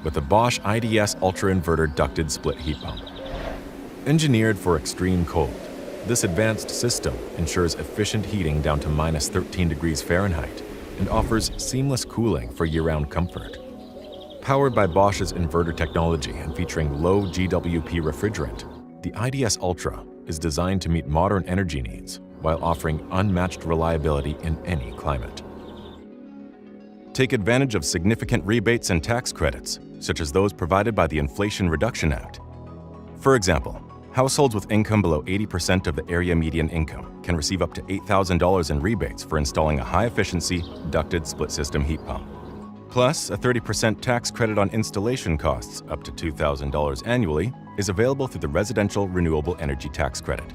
with the Bosch IDS Ultra Inverter Ducted Split Heat Pump. Engineered for extreme cold, this advanced system ensures efficient heating down to minus 13 degrees Fahrenheit and offers seamless cooling for year-round comfort. Powered by Bosch's inverter technology and featuring low GWP refrigerant, the IDS Ultra is designed to meet modern energy needs while offering unmatched reliability in any climate. Take advantage of significant rebates and tax credits, such as those provided by the Inflation Reduction Act. For example, households with income below 80% of the area median income can receive up to $8,000 in rebates for installing a high-efficiency, ducted split-system heat pump. Plus, a 30% tax credit on installation costs, up to $2,000 annually, is available through the Residential Renewable Energy Tax Credit.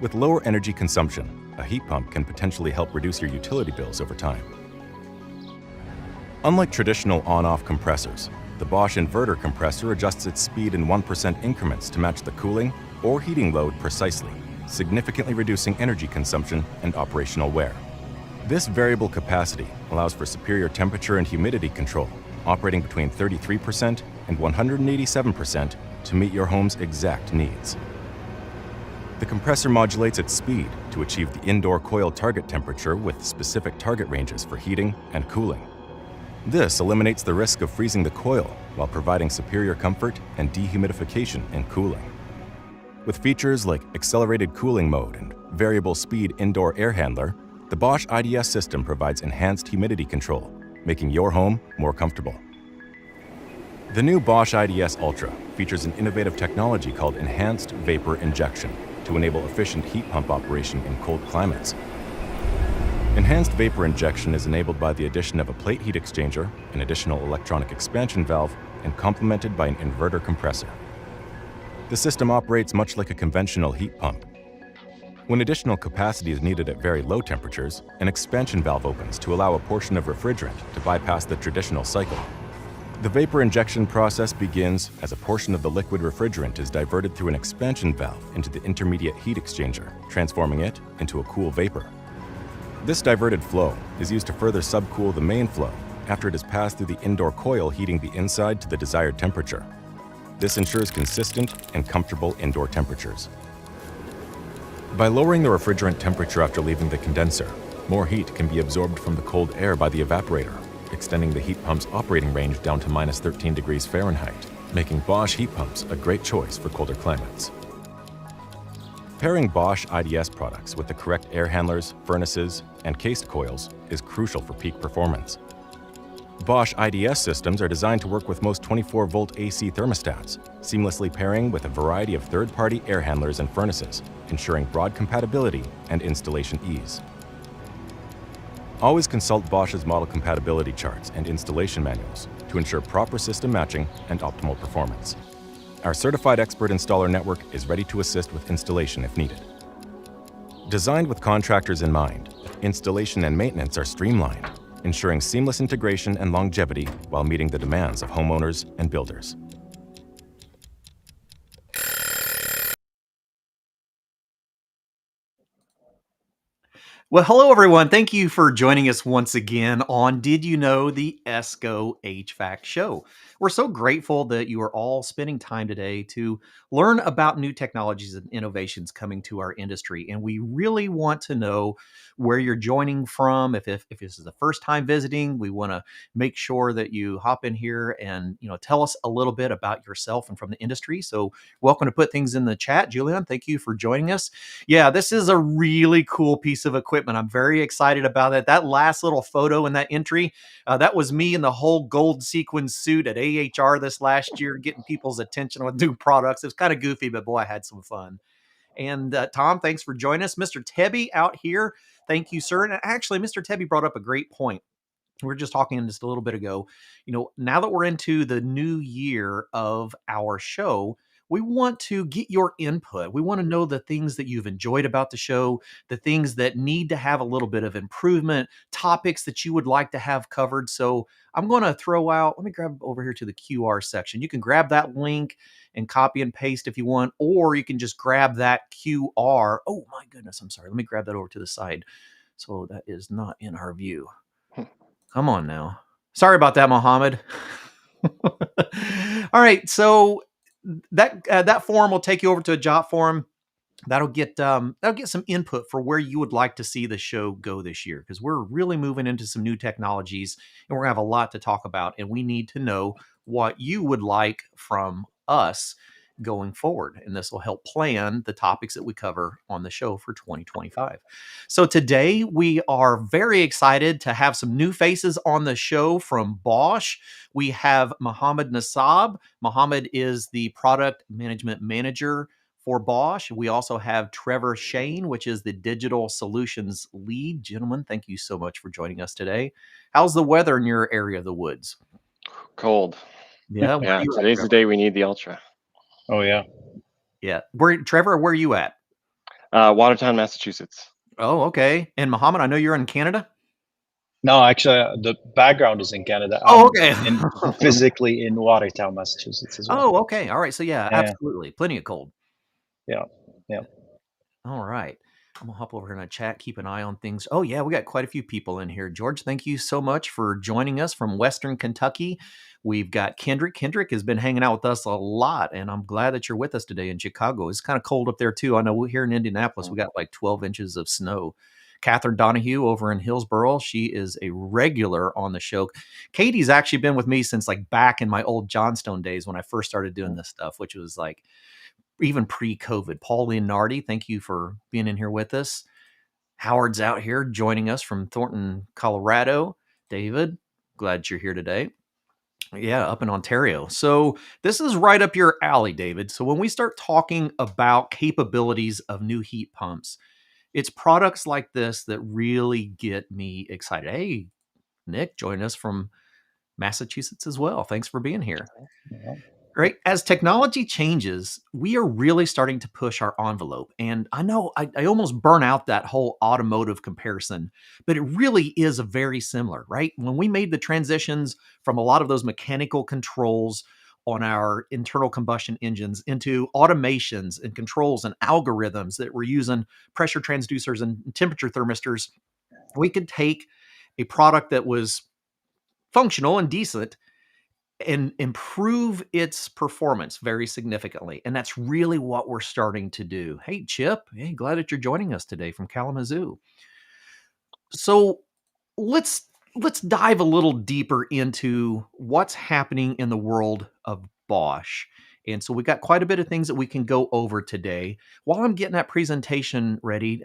With lower energy consumption, a heat pump can potentially help reduce your utility bills over time. Unlike traditional on-off compressors, the Bosch inverter compressor adjusts its speed in 1% increments to match the cooling or heating load precisely, significantly reducing energy consumption and operational wear. This variable capacity allows for superior temperature and humidity control, operating between 33% and 187% to meet your home's exact needs. The compressor modulates its speed to achieve the indoor coil target temperature with specific target ranges for heating and cooling. This eliminates the risk of freezing the coil while providing superior comfort and dehumidification in cooling. With features like accelerated cooling mode and variable speed indoor air handler, the Bosch IDS system provides enhanced humidity control, making your home more comfortable. The new Bosch IDS Ultra features an innovative technology called enhanced vapor injection to enable efficient heat pump operation in cold climates. Enhanced vapor injection is enabled by the addition of a plate heat exchanger, an additional electronic expansion valve, and complemented by an inverter compressor. The system operates much like a conventional heat pump. When additional capacity is needed at very low temperatures, an expansion valve opens to allow a portion of refrigerant to bypass the traditional cycle. The vapor injection process begins as a portion of the liquid refrigerant is diverted through an expansion valve into the intermediate heat exchanger, transforming it into a cool vapor. This diverted flow is used to further subcool the main flow after it has passed through the indoor coil, heating the inside to the desired temperature. This ensures consistent and comfortable indoor temperatures. By lowering the refrigerant temperature after leaving the condenser, more heat can be absorbed from the cold air by the evaporator, extending the heat pump's operating range down to minus 13 degrees Fahrenheit, making Bosch heat pumps a great choice for colder climates. Pairing Bosch IDS products with the correct air handlers, furnaces, and cased coils is crucial for peak performance. Bosch IDS systems are designed to work with most 24-volt AC thermostats, seamlessly pairing with a variety of third-party air handlers and furnaces, ensuring broad compatibility and installation ease. Always consult Bosch's model compatibility charts and installation manuals to ensure proper system matching and optimal performance. Our certified expert installer network is ready to assist with installation if needed. Designed with contractors in mind, installation and maintenance are streamlined, ensuring seamless integration and longevity while meeting the demands of homeowners and builders. Well, hello everyone. Thank you for joining us once again on Did You Know, the ESCO HVAC show. We're so grateful that you are all spending time today to learn about new technologies and innovations coming to our industry. And we really want to know where you're joining from. If this is the first time visiting, we want to make sure that you hop in here and tell us a little bit about yourself and from the industry. So welcome to put things in the chat. Julian, thank you for joining us. Yeah, this is a really cool piece of equipment. I'm very excited about it. That last little photo in that entry, that was me in the whole gold sequin suit at AHR this last year, getting people's attention with new products. It was kind of goofy, but boy, I had some fun. And Tom, thanks for joining us. Mr. Tebby out here, thank you, sir. And actually, Mr. Tebby brought up a great point. We were just talking just a little bit ago. Now that we're into the new year of our show, we want to get your input. We want to know the things that you've enjoyed about the show, the things that need to have a little bit of improvement, topics that you would like to have covered. So I'm going to throw out, let me grab over here to the QR section. You can grab that link and copy and paste if you want, or you can just grab that QR. Oh my goodness, I'm sorry. Let me grab that over to the side. So that is not in our view. Come on now. Sorry about that, Mohamad. All right, so that form will take you over to a job forum. That'll get some input for where you would like to see the show go this year, because we're really moving into some new technologies and we're gonna have a lot to talk about, and we need to know what you would like from us going forward, and this will help plan the topics that we cover on the show for 2025. So today we are very excited to have some new faces on the show from Bosch. We have Mohamad Nasab. Mohamad is the product management manager for Bosch. We also have Trevor Shane, which is the digital solutions lead. Gentlemen, thank you so much for joining us today. How's the weather in your area of the woods? Cold. Yeah, where are Yeah, you at, today's the Trevor? day we need the Ultra. Oh yeah. Yeah, Trevor, where are you at? Watertown, Massachusetts. Oh, okay. And Mohamad, I know you're in Canada. No, actually, the background is in Canada. Oh, okay. Physically in Watertown, Massachusetts as well. Oh, okay. All right. So yeah, Yeah. absolutely, plenty of cold. Yeah. All right. I'm gonna hop over here in a chat, keep an eye on things. Oh yeah, we got quite a few people in here. George, thank you so much for joining us from Western Kentucky. We've got Kendrick. Kendrick has been hanging out with us a lot, and I'm glad that you're with us today in Chicago. It's kind of cold up there too. I know here in Indianapolis, we got like 12 inches of snow. Catherine Donahue over in Hillsboro, she is a regular on the show. Katie's actually been with me since like back in my old Johnstone days when I first started doing this stuff, which was like even pre-COVID. Paul Leonardi, thank you for being in here with us. Howard's out here joining us from Thornton, Colorado. David, glad you're here today. Yeah, up in Ontario. So this is right up your alley, David. So when we start talking about capabilities of new heat pumps, it's products like this that really get me excited. Hey, Nick, join us from Massachusetts as well. Thanks for being here. Yeah. Right. As technology changes, we are really starting to push our envelope. And I know I almost burn out that whole automotive comparison, but it really is very similar, right? When we made the transitions from a lot of those mechanical controls on our internal combustion engines into automations and controls and algorithms that were using pressure transducers and temperature thermistors, we could take a product that was functional and decent and improve its performance very significantly. And that's really what we're starting to do. Hey, Chip, hey, glad that you're joining us today from Kalamazoo. So let's dive a little deeper into what's happening in the world of Bosch. And so we've got quite a bit of things that we can go over today. While I'm getting that presentation ready,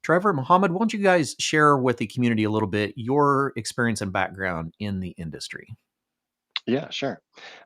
Trevor, Mohamad, why don't you guys share with the community a little bit your experience and background in the industry? Yeah, sure.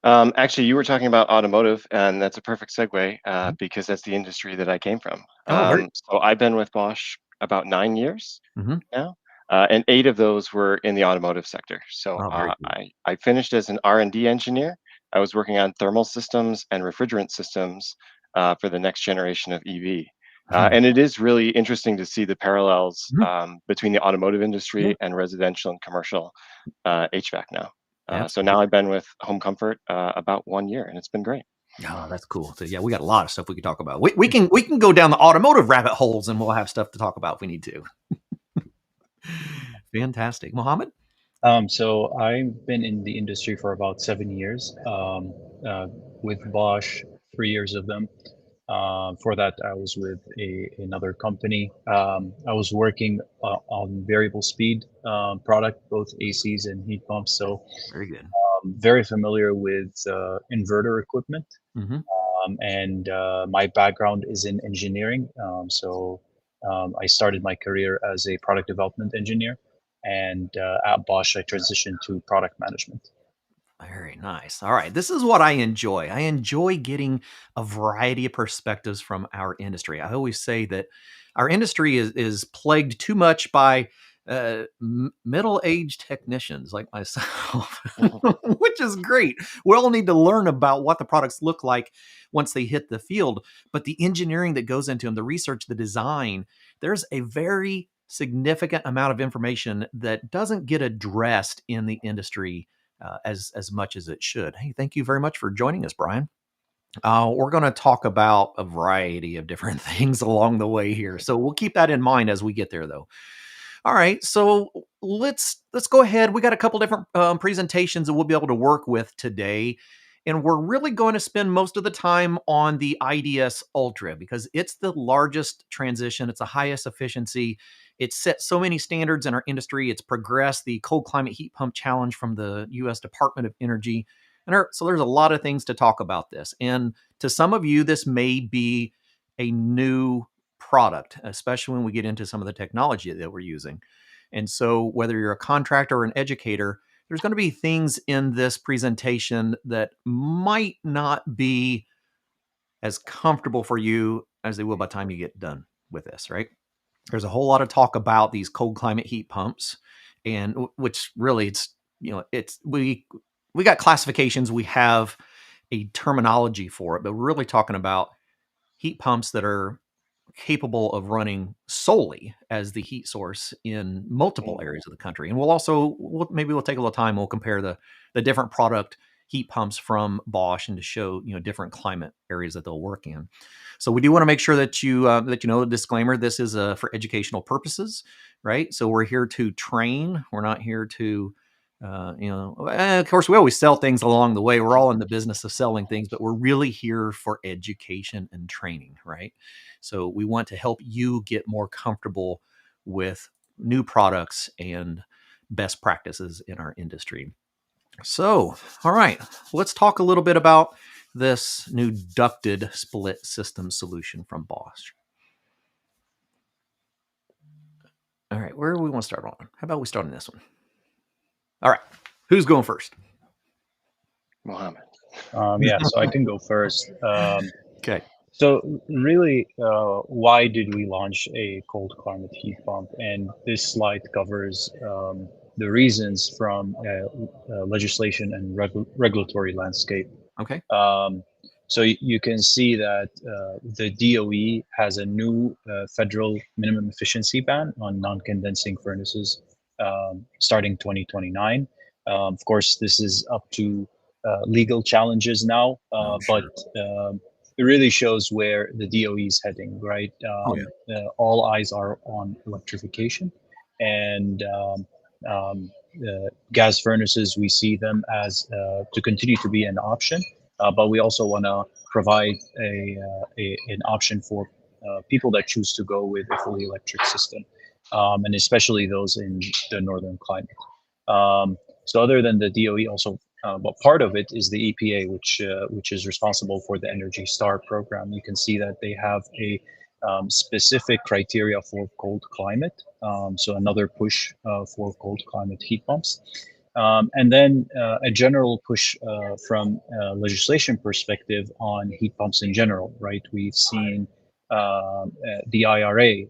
Actually, you were talking about automotive, and that's a perfect segue because that's the industry that I came from. Oh, very. So I've been with Bosch about 9 years Mhm. now, and 8 of those were in the automotive sector. So Oh, very good. I finished as an R&D engineer. I was working on thermal systems and refrigerant systems for the next generation of EV. And it is really interesting to see the parallels Mhm. between the automotive Yeah, industry and residential and commercial HVAC now. So absolutely. now I've been with Home Comfort about 1 year, and it's been great. Oh, that's cool. So yeah, we got a lot of stuff we could talk about. We can go down the automotive rabbit holes and we'll have stuff to talk about if we need to. Fantastic. Mohamad? So I've been in the industry for about 7 years. With Bosch, 3 years of them. For that, I was with another company. I was working on variable speed product, both ACs and heat pumps. So Very good. very familiar with inverter equipment. Mhm. And my background is in engineering. I started my career as a product development engineer, and at Bosch, I transitioned to product management. Very nice. All right. This is what I enjoy. I enjoy getting a variety of perspectives from our industry. I always say that our industry is plagued too much by middle-aged technicians like myself, which is great. We all need to learn about what the products look like once they hit the field, but the engineering that goes into them, the research, the design, there's a very significant amount of information that doesn't get addressed in the industry as much as it should. Hey, thank you very much for joining us, Brian. We're going to talk about a variety of different things along the way here, so we'll keep that in mind as we get there, though. All right, so let's go ahead. We got a couple different presentations that we'll be able to work with today, and we're really going to spend most of the time on the IDS Ultra because it's the largest transition. It's the highest efficiency. It's set so many standards in our industry. It's progressed the cold climate heat pump challenge from the U.S. Department of Energy, so there's a lot of things to talk about this. And to some of you, this may be a new product, especially when we get into some of the technology that we're using. And so, whether you're a contractor or an educator, there's going to be things in this presentation that might not be as comfortable for you as they will by the time you get done with this, right? There's a whole lot of talk about these cold climate heat pumps, and which really it's we got classifications, we have a terminology for it, but we're really talking about heat pumps that are capable of running solely as the heat source in multiple areas of the country. And maybe we'll take a little time. We'll compare the different product heat pumps from Bosch and to show different climate areas that they'll work in. So we do want to make sure that you know a disclaimer. This is for educational purposes, right? So we're here to train. We're not here to of course, we always sell things along the way. We're all in the business of selling things, but we're really here for education and training, right? So we want to help you get more comfortable with new products and best practices in our industry. So, all right, let's talk a little bit about this new ducted split system solution from Bosch. All right, where do we want to start on? How about we start on this one? All right, who's going first? Mohamad. Yeah, so I can go first. Okay. So really, why did we launch a cold climate heat pump? And this slide covers the reasons from legislation and regulatory landscape. Okay. So you can see that the DOE has a new federal minimum efficiency ban on non-condensing furnaces starting 2029. Of course, this is up to legal challenges now, Sure. but it really shows where the DOE is heading, right? All eyes are on electrification, and gas furnaces, we see them as to continue to be an option, but we also want to provide an option for people that choose to go with a fully electric system, and especially those in the northern climate. So other than the DOE, also, but part of it is the EPA, which is responsible for the Energy Star program. You can see that they have a specific criteria for cold climate. So another push for cold climate heat pumps. And then a general push from a legislation perspective on heat pumps in general, right? We've seen the IRA,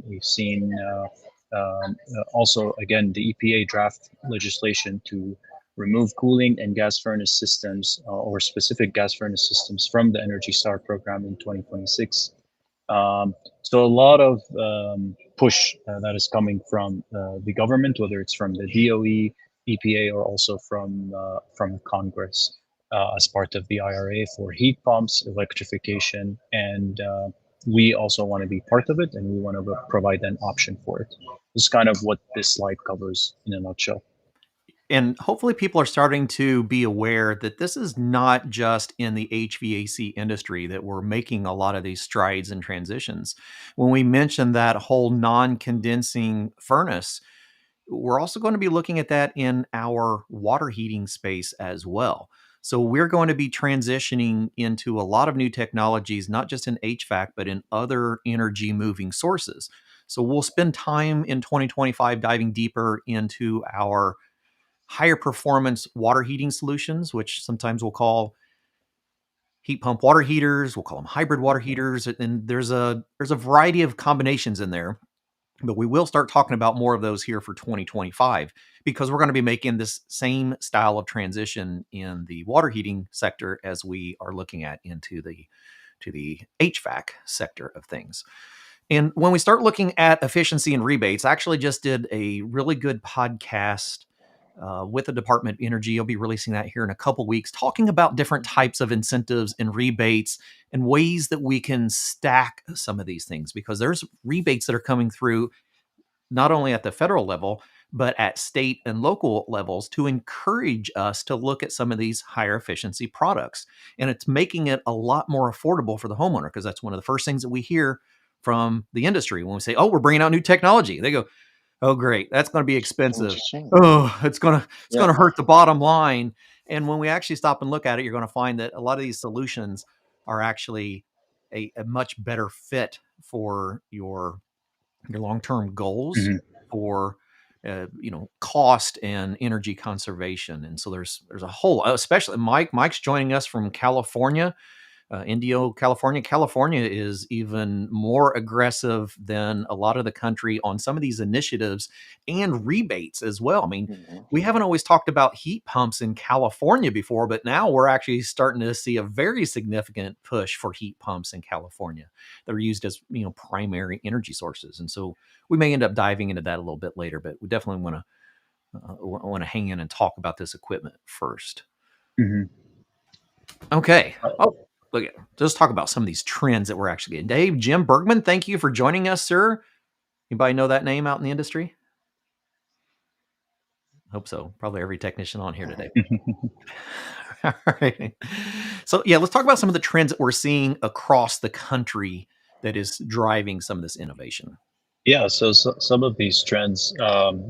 we've seen also, again, the EPA draft legislation to remove cooling and gas furnace systems or specific gas furnace systems from the Energy Star program in 2026. So a lot of push that is coming from the government, whether it's from the DOE, EPA, or also from Congress as part of the IRA for heat pumps, electrification, and we also want to be part of it, and we want to provide an option for it. This is kind of what this slide covers in a nutshell. And hopefully people are starting to be aware that this is not just in the HVAC industry that we're making a lot of these strides and transitions. When we mentioned that whole non-condensing furnace, we're also going to be looking at that in our water heating space as well. So we're going to be transitioning into a lot of new technologies, not just in HVAC, but in other energy moving sources. So we'll spend time in 2025 diving deeper into our higher performance water heating solutions, which sometimes we'll call heat pump water heaters. We'll call them hybrid water heaters. And there's a variety of combinations in there, but we will start talking about more of those here for 2025 because we're going to be making this same style of transition in the water heating sector as we are looking at into the HVAC sector of things. And when we start looking at efficiency and rebates, I actually just did a really good podcast with the Department of Energy. I'll be releasing that here in a couple weeks, talking about different types of incentives and rebates and ways that we can stack some of these things, because there's rebates that are coming through not only at the federal level, but at state and local levels to encourage us to look at some of these higher efficiency products. And it's making it a lot more affordable for the homeowner, because that's one of the first things that we hear from the industry when we say, oh, we're bringing out new technology. They go, oh, great, that's going to be expensive. Interesting. Oh, it's going Yeah. to hurt the bottom line. And when we actually stop and look at it, you're going to find that a lot of these solutions are actually a much better fit for your long-term goals, Mhm. for cost and energy conservation. And so there's a whole, especially Mike's joining us from California, Indio, California. California is even more aggressive than a lot of the country on some of these initiatives and rebates as well. I mean, Mhm. we haven't always talked about heat pumps in California before, but now we're actually starting to see a very significant push for heat pumps in California. They're used as, primary energy sources. And so we may end up diving into that a little bit later, but we definitely want to hang in and talk about this equipment first. Mhm. Okay. Oh, look at, let's talk about some of these trends that we're actually getting. Dave, Jim Bergman, thank you for joining us, sir. Anybody know that name out in the industry? Hope so. Probably every technician on here today. All right. So yeah, let's talk about some of the trends that we're seeing across the country that is driving some of this innovation. Yeah, so some of these trends,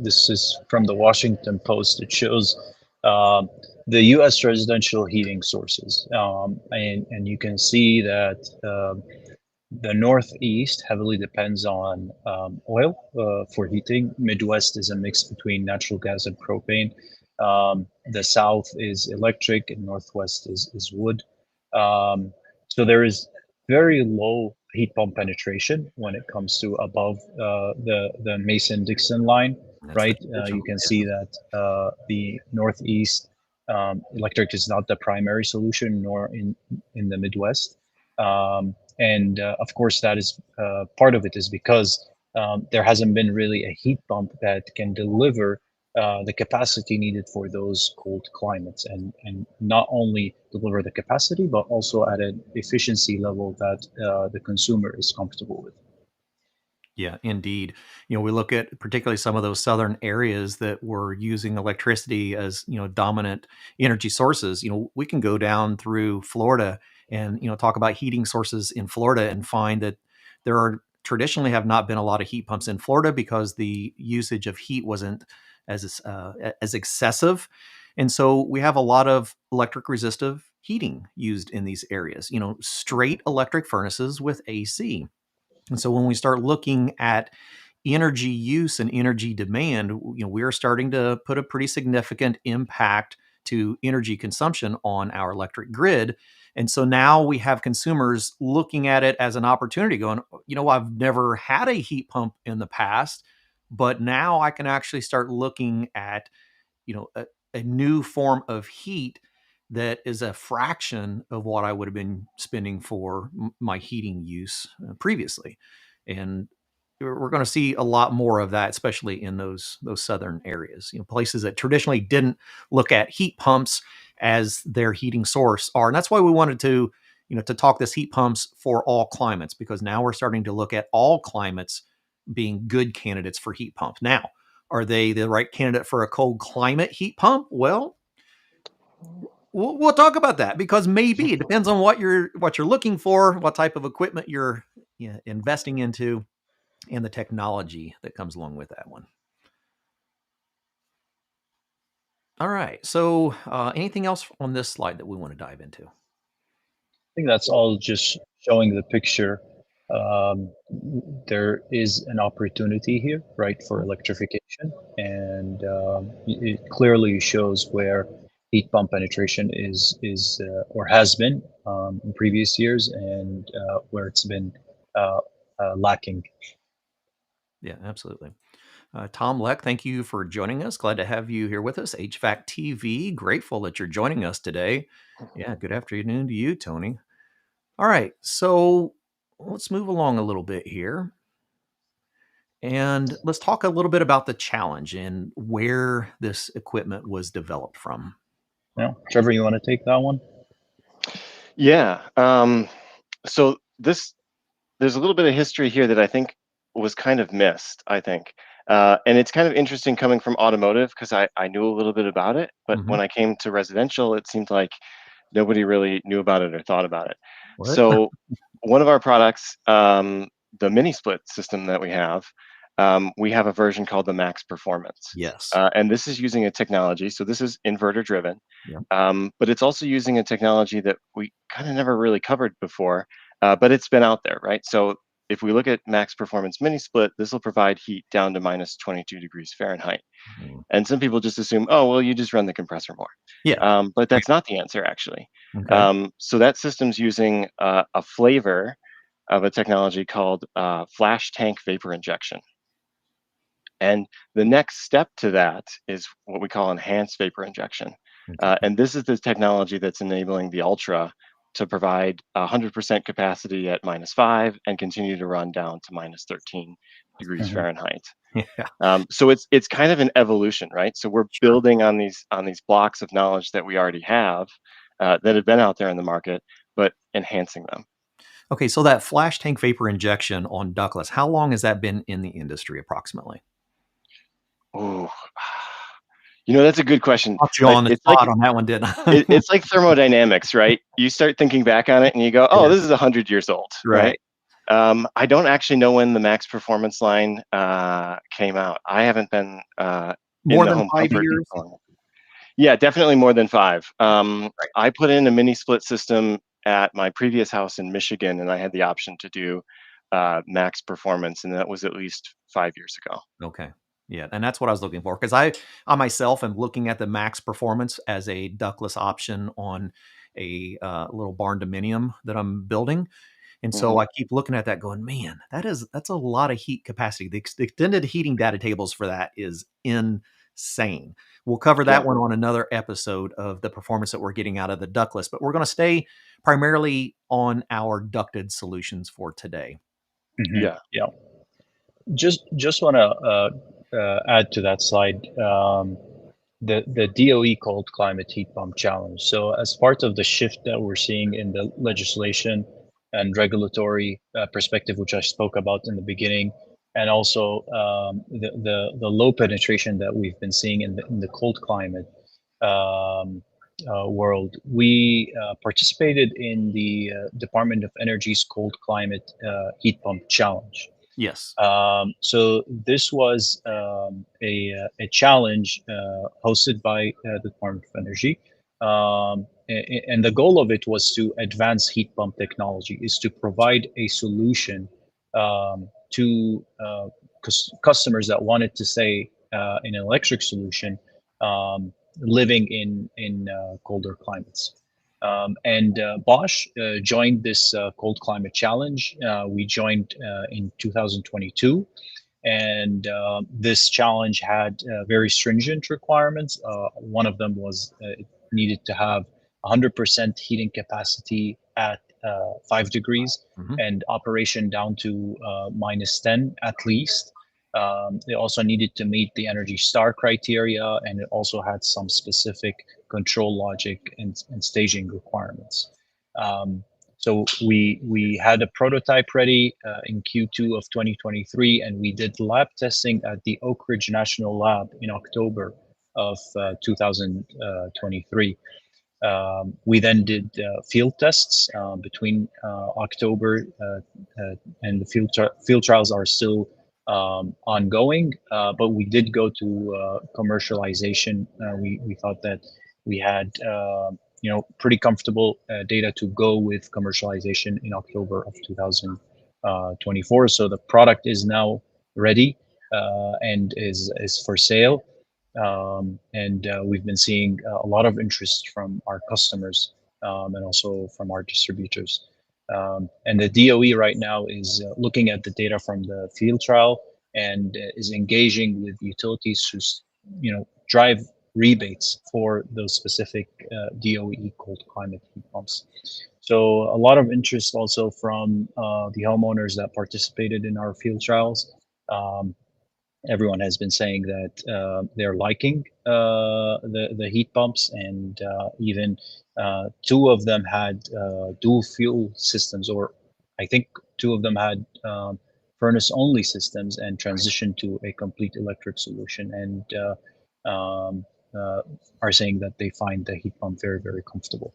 this is from the Washington Post. It shows um, the U.S. residential heating sources, and you can see that the Northeast heavily depends on oil for heating. Midwest is a mix between natural gas and propane. The South is electric, and Northwest is wood. So there is very low heat pump penetration when it comes to above the Mason-Dixon line, That's the right? traditional. You can see that the Northeast electric is not the primary solution, nor in the Midwest. And of course, that is part of it is because there hasn't been really a heat pump that can deliver the capacity needed for those cold climates, and not only deliver the capacity, but also at an efficiency level that the consumer is comfortable with. Yeah, indeed. We look at particularly some of those southern areas that were using electricity as, dominant energy sources. We can go down through Florida and, talk about heating sources in Florida and find that there are traditionally have not been a lot of heat pumps in Florida because the usage of heat wasn't as excessive. And so we have a lot of electric resistive heating used in these areas, straight electric furnaces with AC. And so when we start looking at energy use and energy demand, we are starting to put a pretty significant impact to energy consumption on our electric grid. And so now we have consumers looking at it as an opportunity, going, I've never had a heat pump in the past, but now I can actually start looking at, a new form of heat that is a fraction of what I would have been spending for my heating use previously. And we're going to see a lot more of that, especially in those southern areas. Places that traditionally didn't look at heat pumps as their heating source are, and that's why we wanted to, to talk this heat pumps for all climates, because now we're starting to look at all climates being good candidates for heat pumps. Now, are they the right candidate for a cold climate heat pump? Well, we'll talk about that, because maybe it depends on what you're looking for, what type of equipment you're investing into, and the technology that comes along with that one. All right. So, anything else on this slide that we want to dive into? I think that's all just showing the picture. Um, there is an opportunity here, right, for electrification, and it clearly shows where heat pump penetration is or has been in previous years, and where it's been uh, lacking. Yeah, absolutely. Tom Leck, thank you for joining us. Glad to have you here with us. HVAC TV, grateful that you're joining us today. Yeah, good afternoon to you, Tony. All right, so let's move along a little bit here. And let's talk a little bit about the challenge and where this equipment was developed from. Trevor, you want to take that one? Yeah. So there's a little bit of history here that I think was kind of missed, I think. And it's kind of interesting coming from automotive because I knew a little bit about it, but Mhm. when I came to residential, it seemed like nobody really knew about it or thought about it. What? So one of our products, the mini split system that we have a version called the Max Performance. Yes. And this is using a technology, so this is inverter driven, Yeah. but it's also using a technology that we kind of never really covered before, but it's been out there, right? So if we look at Max Performance Mini Split, this will provide heat down to minus 22 degrees Fahrenheit. Mm. And some people just assume, oh, well, you just run the compressor more. Yeah. But that's not the answer, actually. Okay. So that system's using a flavor of a technology called flash tank vapor injection. And the next step to that is what we call enhanced vapor injection. Okay. And this is the technology that's enabling the Ultra to provide 100% capacity at -5 and continue to run down to -13 degrees Mhm. Fahrenheit. Yeah. So it's kind of an evolution, right? So we're Sure. building on these blocks of knowledge that we already have that have been out there in the market, but enhancing them. Okay, so that flash tank vapor injection on ductless, how long has that been in the industry approximately? Oh, that's a good question. Caught you But on the it's like spot on that one, didn't I? it's like thermodynamics, right? You start thinking back on it and you go, "Oh, Yeah. this is 100 years old," right? Right. I don't actually know when the Max Performance line came out. I haven't been in More the than home 5 comfort years? for long. Yeah, definitely more than 5. Right. I put in a mini split system at my previous house in Michigan, and I had the option to do Max Performance, and that was at least 5 years ago. Okay. Yeah, and that's what I was looking for because I myself am looking at the Max Performance as a ductless option on a little barn dominium that I'm building, and so Mhm. I keep looking at that going, "Man, that's a lot of heat capacity." The extended heating data tables for that is insane. We'll cover that Yeah. one on another episode of the performance that we're getting out of the ductless, but we're gonna stay primarily on our ducted solutions for today. Mhm. Yeah. Yeah. Just want to add to that slide. The DOE called Climate Heat Pump Challenge. So, as part of the shift that we're seeing in the legislation and regulatory perspective, which I spoke about in the beginning, and also the low penetration that we've been seeing in the cold climate world, we participated in the Department of Energy's Cold Climate Heat Pump Challenge. Yes. So this was a challenge hosted by the Department of Energy, and the goal of it was to advance heat pump technology, is to provide a solution to customers that wanted to stay in an electric solution, living in colder climates. And Bosch joined this cold climate challenge. We joined in 2022, and this challenge had very stringent requirements. One of them was it needed to have 100% heating capacity at 5 degrees Mhm. and operation down to -10 at least. It also needed to meet the Energy Star criteria, and it also had some specific control logic and staging requirements. Um, so we had a prototype ready in Q2 of 2023, and we did lab testing at the Oak Ridge National Lab in October of 2023. We then did field tests between October, and the field trials are still ongoing, but we did go to commercialization. We thought that we had pretty comfortable data to go with commercialization in October of 2024. So the product is now ready and is for sale. And we've been seeing a lot of interest from our customers and also from our distributors. And the DOE right now is looking at the data from the field trial and is engaging with utilities to, drive rebates for those specific DOE cold climate heat pumps. So a lot of interest also from the homeowners that participated in our field trials. Um, Everyone has been saying that they're liking the heat pumps, and even two of them had dual fuel systems, or I think two of them had furnace only systems and transition to a complete electric solution, and are saying that they find the heat pump very, very comfortable.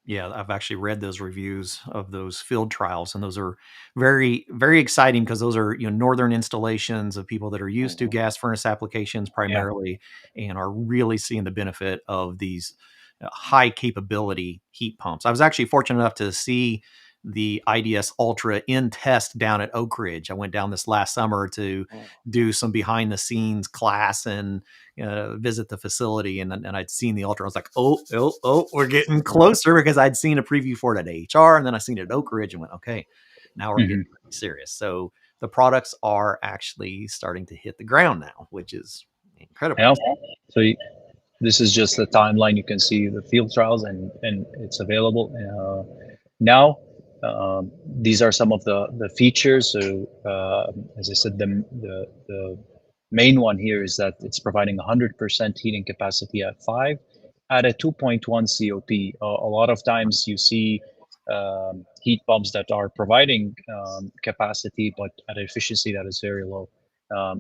Yeah, I've actually read those reviews of those field trials, and those are very, very exciting because those are northern installations of people that are used to gas furnace applications Yeah. primarily, and are really seeing the benefit of these high capability heat pumps. I was actually fortunate enough to see the IDS Ultra in test down at Oak Ridge. I went down this last summer to do some behind the scenes class and visit the facility, and I'd seen the Ultra. I was like, oh, we're getting closer, because I'd seen a preview for it at AHR, and then I seen it at Oak Ridge and went, okay, now we're getting pretty serious. So the products are actually starting to hit the ground now, which is incredible. Yeah. So this is just the timeline. You can see the field trials, and it's available now. These are some of the features. So as I said, the main one here is that it's providing 100% heating capacity at 5 at a 2.1 COP. A lot of times you see heat pumps that are providing capacity, but at an efficiency that is very low.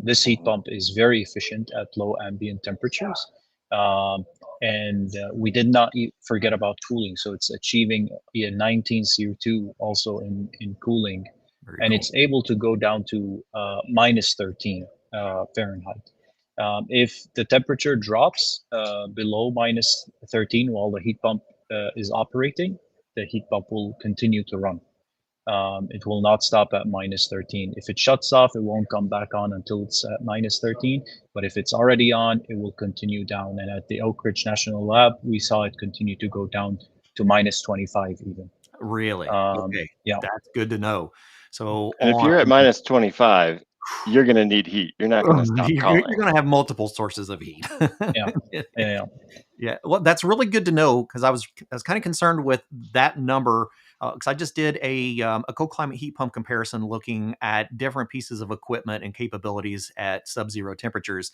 This heat pump is very efficient at low ambient temperatures. And we did not forget about cooling. So it's achieving a 19 CO2 also in cooling. Very and cool. It's able to go down to minus 13 Fahrenheit. If the temperature drops below minus 13 while the heat pump is operating, the heat pump will continue to run. It will not stop at minus 13. If it shuts off, it won't come back on until it's at minus 13. But if it's already on, it will continue down. And at the Oak Ridge National Lab, we saw it continue to go down to minus 25 even. Really? Okay. Yeah. That's good to know. So And if you're at minus 25, you're going to need heat. You're not going to stop calling. You're going to have multiple sources of heat. Yeah. Yeah. Well, that's really good to know, because I was kind of concerned with that number, because I just did a cold climate heat pump comparison looking at different pieces of equipment and capabilities at sub-zero temperatures.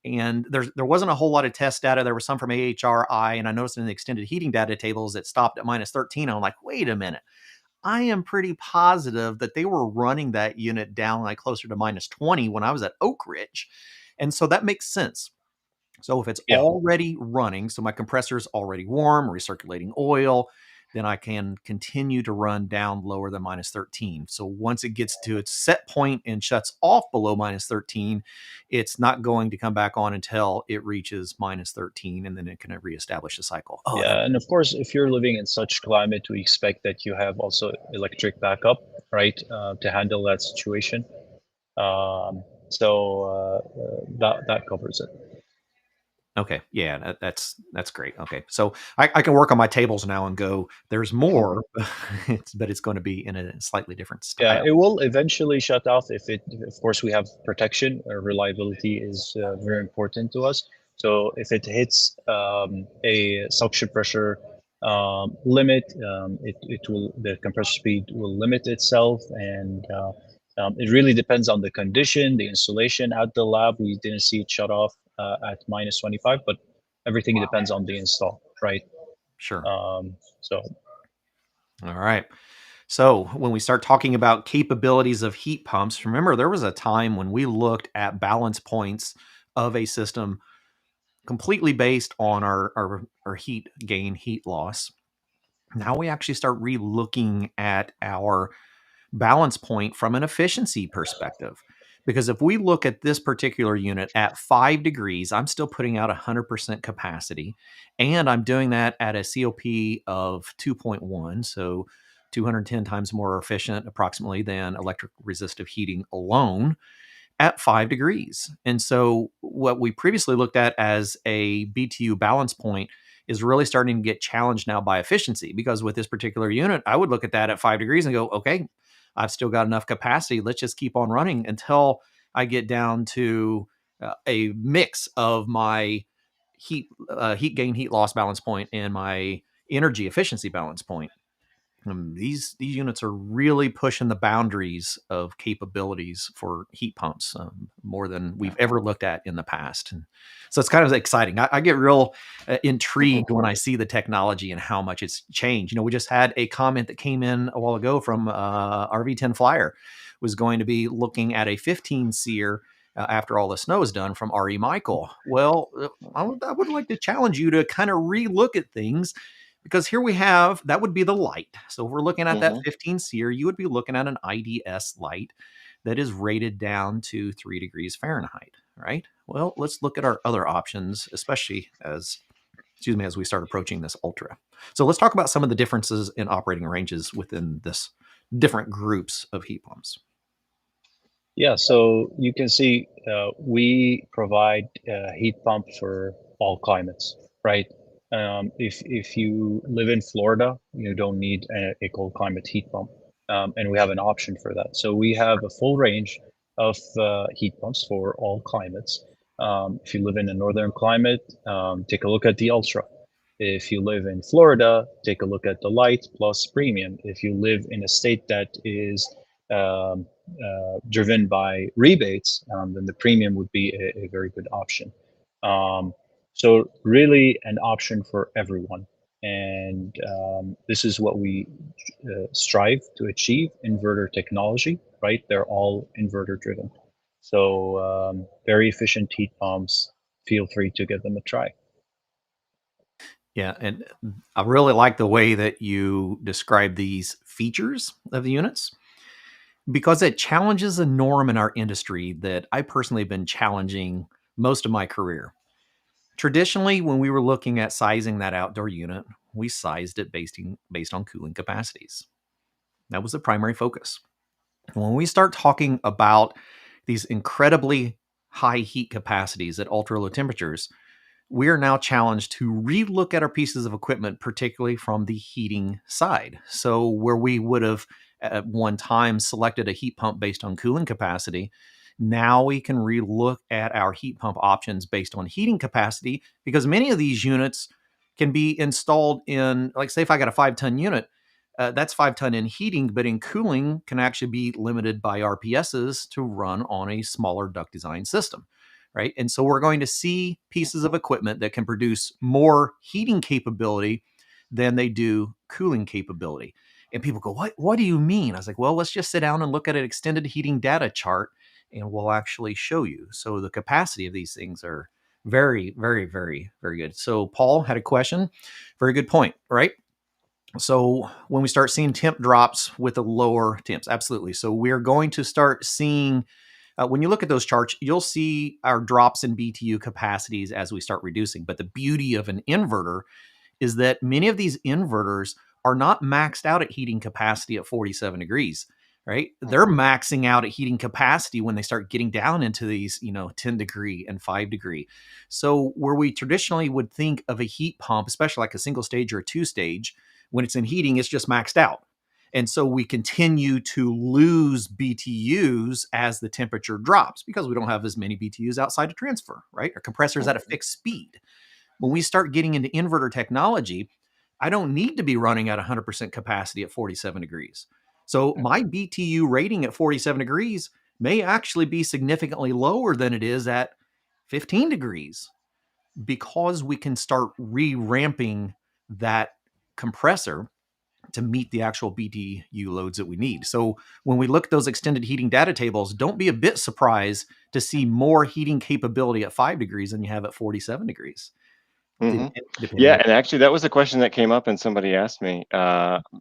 And there wasn't a whole lot of test data. There was some from AHRI, and I noticed in the extended heating data tables it stopped at minus 13. I'm like, wait a minute. I am pretty positive that they were running that unit down like closer to minus 20 when I was at Oak Ridge. And so that makes sense. So if it's already running, so my compressor is already warm, recirculating oil, then I can continue to run down lower than minus 13. So once it gets to its set point and shuts off below minus 13, it's not going to come back on until it reaches minus 13, and then it can reestablish the cycle. Oh, yeah, and of course, if you're living in such climate, we expect that you have also electric backup, right, to handle that situation. So that covers it. Okay. Yeah, that's great. Okay. So I can work on my tables now and go, there's more, but it's going to be in a slightly different style. Yeah, it will eventually shut off of course, we have protection. Reliability is very important to us. So if it hits a suction pressure limit, the compressor speed will limit itself, and it really depends on the condition, the installation. At the lab, we didn't see it shut off at minus 25, but everything depends on the install, right? Sure. So. All right. So when we start talking about capabilities of heat pumps, remember there was a time when we looked at balance points of a system completely based on our heat gain, heat loss. Now we actually start re-looking at our balance point from an efficiency perspective. Because if we look at this particular unit at 5 degrees, I'm still putting out 100% capacity, and I'm doing that at a COP of 2.1, so 210 times more efficient approximately than electric resistive heating alone at 5 degrees. And so what we previously looked at as a BTU balance point is really starting to get challenged now by efficiency, because with this particular unit, I would look at that at 5 degrees and go, okay, I've still got enough capacity. Let's just keep on running until I get down to a mix of my heat gain, heat loss balance point and my energy efficiency balance point. These units are really pushing the boundaries of capabilities for heat pumps more than we've ever looked at in the past. And so it's kind of exciting. I get real intrigued when I see the technology and how much it's changed. We just had a comment that came in a while ago from RV10 Flyer, was going to be looking at a 15 SEER after all the snow is done from RE Michael. Well, I would like to challenge you to kind of relook at things, because here we have, that would be the light. So if we're looking at that Mm-hmm. 15 SEER, you would be looking at an IDS light that is rated down to 3 degrees Fahrenheit, right? Well, let's look at our other options, especially as we start approaching this ultra. So let's talk about some of the differences in operating ranges within this different groups of heat pumps. Yeah, so you can see we provide heat pump for all climates, right? If you live in Florida, you don't need a cold climate heat pump, and we have an option for that. So we have a full range of heat pumps for all climates. If you live in a northern climate, take a look at the Ultra. If you live in Florida, take a look at the Light plus Premium. If you live in a state that is driven by rebates, then the Premium would be a very good option. So really an option for everyone. And this is what we strive to achieve, inverter technology, right? They're all inverter driven. So very efficient heat pumps. Feel free to give them a try. Yeah, and I really like the way that you describe these features of the units, because it challenges a norm in our industry that I personally have been challenging most of my career. Traditionally, when we were looking at sizing that outdoor unit, we sized it based on cooling capacities. That was the primary focus. When we start talking about these incredibly high heat capacities at ultra low temperatures, we are now challenged to relook at our pieces of equipment, particularly from the heating side. So, where we would have at one time selected a heat pump based on cooling capacity, now we can relook at our heat pump options based on heating capacity, because many of these units can be installed in, like, say, if I got a 5-ton unit, that's 5-ton in heating, but in cooling can actually be limited by RPSs to run on a smaller duct design system. Right. And so we're going to see pieces of equipment that can produce more heating capability than they do cooling capability. And people go, what do you mean? I was like, well, let's just sit down and look at an extended heating data chart and we'll actually show you. So the capacity of these things are very, very, very, very good. So Paul had a question. Very good point, right? So when we start seeing temp drops with the lower temps, absolutely. So we're going to start seeing, when you look at those charts, you'll see our drops in BTU capacities as we start reducing. But the beauty of an inverter is that many of these inverters are not maxed out at heating capacity at 47 degrees, right? They're maxing out at heating capacity when they start getting down into these, 10 degree and 5 degree. So where we traditionally would think of a heat pump, especially like a single stage or a 2-stage, when it's in heating, it's just maxed out. And so we continue to lose BTUs as the temperature drops because we don't have as many BTUs outside to transfer, right? Our compressor's at a fixed speed. When we start getting into inverter technology, I don't need to be running at 100% capacity at 47 degrees. So my BTU rating at 47 degrees may actually be significantly lower than it is at 15 degrees, because we can start re-ramping that compressor to meet the actual BTU loads that we need. So when we look at those extended heating data tables, don't be a bit surprised to see more heating capability at 5 degrees than you have at 47 degrees. Mm-hmm. Depending Yeah, on. and actually, that was a question that came up, and somebody asked me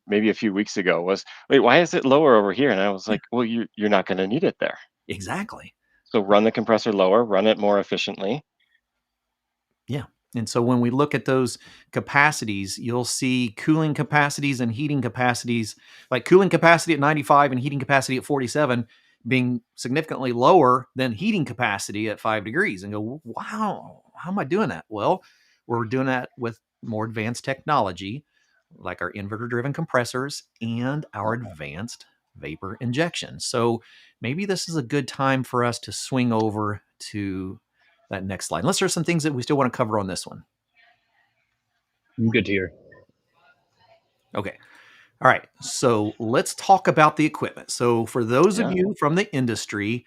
maybe a few weeks ago was, "Wait, why is it lower over here?" And I was Yeah, like, "Well, you're not going to need it there. exactly. So run the compressor lower, run it more efficiently." Yeah. And so when we look at those capacities, you'll see cooling capacities and heating capacities, like cooling capacity at 95 and heating capacity at 47 being significantly lower than heating capacity at 5 degrees, and go, wow, how am I doing that? Well, we're doing that with more advanced technology like our inverter driven compressors and our advanced vapor injection. So maybe this is a good time for us to swing over to that next slide. Unless there's some things that we still want to cover on this one. Good to hear. Okay. All right. So let's talk about the equipment. So for those of Yeah. you from the industry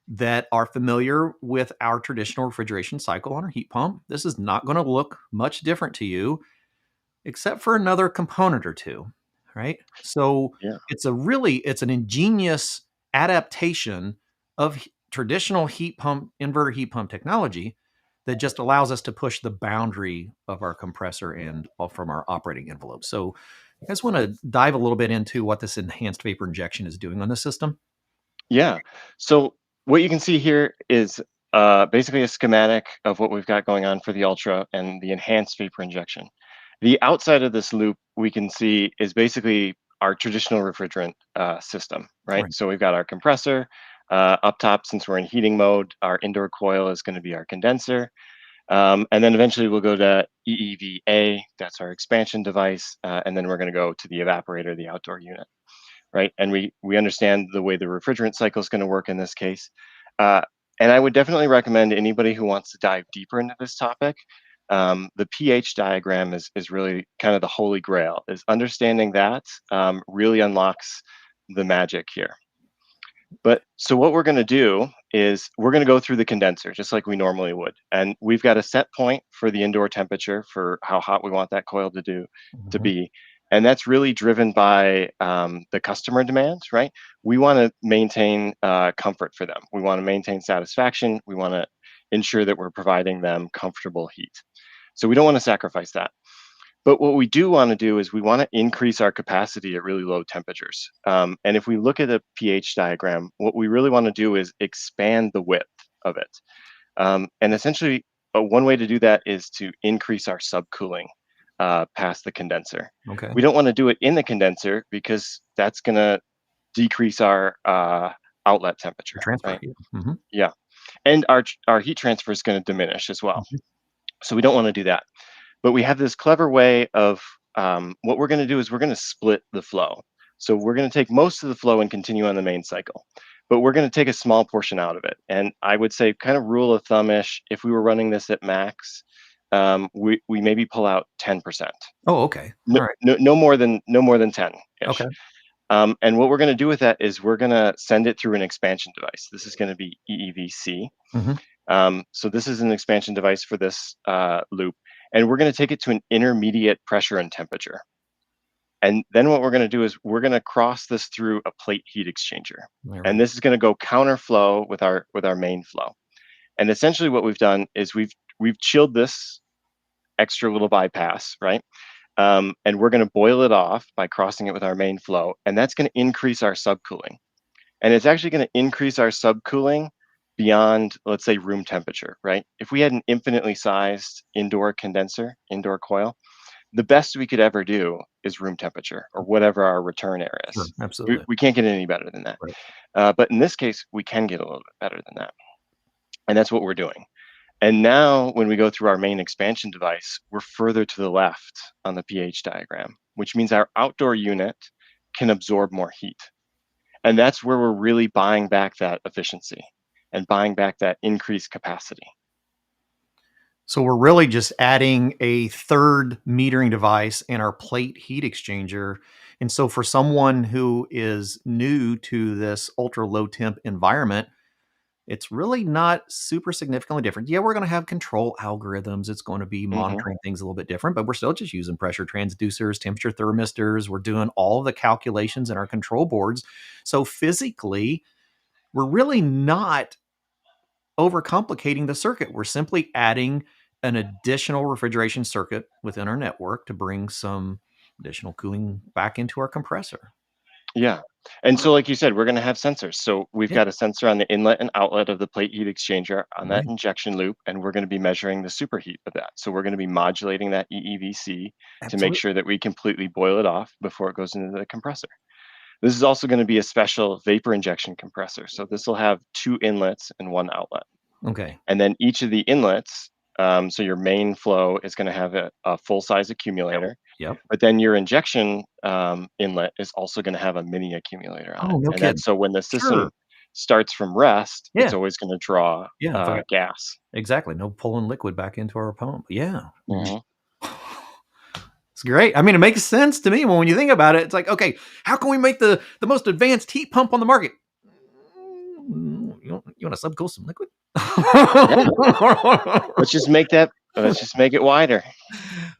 that are familiar with our traditional refrigeration cycle on our heat pump, this is not going to look much different to you, except for another component or two, right? So Yeah. it's an ingenious adaptation of traditional heat pump, inverter heat pump technology that just allows us to push the boundary of our compressor and from our operating envelope. So you guys want to dive a little bit into what this enhanced vapor injection is doing on the system? Yeah. So what you can see here is basically a schematic of what we've got going on for the Ultra and the enhanced vapor injection. The outside of this loop we can see is basically our traditional refrigerant system, right? Right. So we've got our compressor up top. Since we're in heating mode, our indoor coil is going to be our condenser. And then eventually we'll go to EEVA, that's our expansion device, and then we're going to go to the evaporator, the outdoor unit, right? And we understand the way the refrigerant cycle is going to work in this case. And I would definitely recommend anybody who wants to dive deeper into this topic, the pH diagram is really kind of the holy grail. Is understanding that really unlocks the magic here. But so what we're going to do is we're going to go through the condenser just like we normally would. And we've got a set point for the indoor temperature for how hot we want that coil to be. And that's really driven by the customer demands, right? We want to maintain comfort for them. We want to maintain satisfaction. We want to ensure that we're providing them comfortable heat. So we don't want to sacrifice that. But what we do want to do is we want to increase our capacity at really low temperatures. And if we look at a pH diagram, what we really want to do is expand the width of it. And essentially, one way to do that is to increase our subcooling past the condenser. Okay. We don't want to do it in the condenser because that's going to decrease our outlet temperature. Transfer. Right? Yeah. Mm-hmm. Yeah. And our heat transfer is going to diminish as well. So we don't want to do that. But we have this clever way of what we're going to do is we're going to split the flow. So we're going to take most of the flow and continue on the main cycle. But we're going to take a small portion out of it. And I would say kind of rule of thumb-ish, if we were running this at max, we maybe pull out 10%. Oh, okay. No, All right. no more than 10-ish. Okay. And what we're going to do with that is we're going to send it through an expansion device. This is going to be EEVC. So this is an expansion device for this loop. And we're going to take it to an intermediate pressure and temperature. And then what we're going to do is we're going to cross this through a plate heat exchanger. And this is going to go counterflow with our main flow. And essentially what we've done is we've chilled this extra little bypass, right? And we're going to boil it off by crossing it with our main flow. And that's going to increase our subcooling. And it's actually going to increase our subcooling beyond, let's say, room temperature, right? If we had an infinitely sized indoor condenser, indoor coil, the best we could ever do is room temperature or whatever our return area is. Sure, absolutely. We can't get any better than that. Right. But in this case, we can get a little bit better than that. And that's what we're doing. And now when we go through our main expansion device, we're further to the left on the pH diagram, which means our outdoor unit can absorb more heat. And that's where we're really buying back that efficiency and buying back that increased capacity. So we're really just adding a third metering device in our plate heat exchanger. And so for someone who is new to this ultra low temp environment, it's really not super significantly different. Yeah, we're going to have control algorithms. It's going to be monitoring things a little bit different, but we're still just using pressure transducers, temperature thermistors. We're doing all the calculations in our control boards. So physically, we're really not overcomplicating the circuit. We're simply adding an additional refrigeration circuit within our network to bring some additional cooling back into our compressor. Yeah. And so like you said, we're going to have sensors. So we've got a sensor on the inlet and outlet of the plate heat exchanger on that injection loop, and we're going to be measuring the superheat of that. So we're going to be modulating that EEVC to make sure that we completely boil it off before it goes into the compressor. This is also going to be a special vapor injection compressor. So this will have 2 inlets and 1 outlet. Okay. And then each of the inlets, so your main flow is going to have a full-size accumulator. Yep. But then your injection inlet is also going to have a mini accumulator on it. No And kidding. so when the system starts from rest, it's always going to draw gas. Exactly. No pulling liquid back into our pump. Yeah. Mhm. It's great. I mean, it makes sense to me when you think about it. It's like, okay, how can we make the most advanced heat pump on the market? You want to subcool some liquid? Let's just make it wider.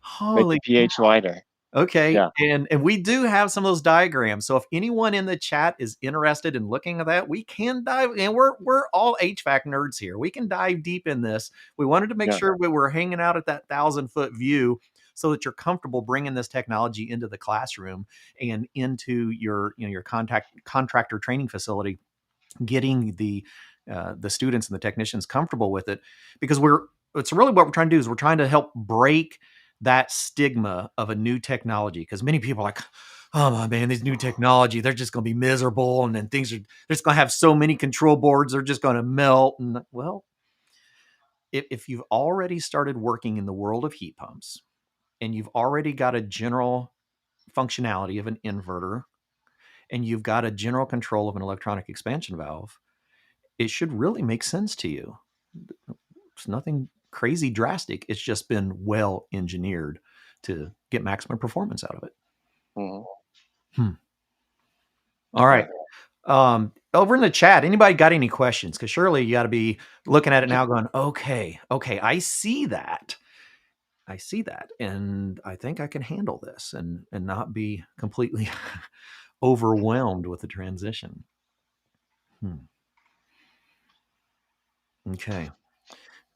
Holy Make the pH wider. Okay. Yeah. And we do have some of those diagrams. So if anyone in the chat is interested in looking at that, we can dive, and we're all HVAC nerds here. We can dive deep in this. We wanted to make Yeah. sure we were hanging out at that 1,000-foot view so that you're comfortable bringing this technology into the classroom and into your, your contractor training facility, getting the students and the technicians comfortable with it, because it's really what we're trying to do is we're trying to help break that stigma of a new technology, because many people are like, oh man, these new technology, they're just going to be miserable, and then they're just going to have so many control boards, they're just going to melt. And well, if you've already started working in the world of heat pumps and you've already got a general functionality of an inverter and you've got a general control of an electronic expansion valve, it should really make sense to you. It's nothing crazy drastic. It's just been well engineered to get maximum performance out of it. Mm-hmm. All right. Over in the chat, anybody got any questions? Because surely you got to be looking at it now going, okay, I see that. And I think I can handle this and not be completely overwhelmed with the transition. Okay.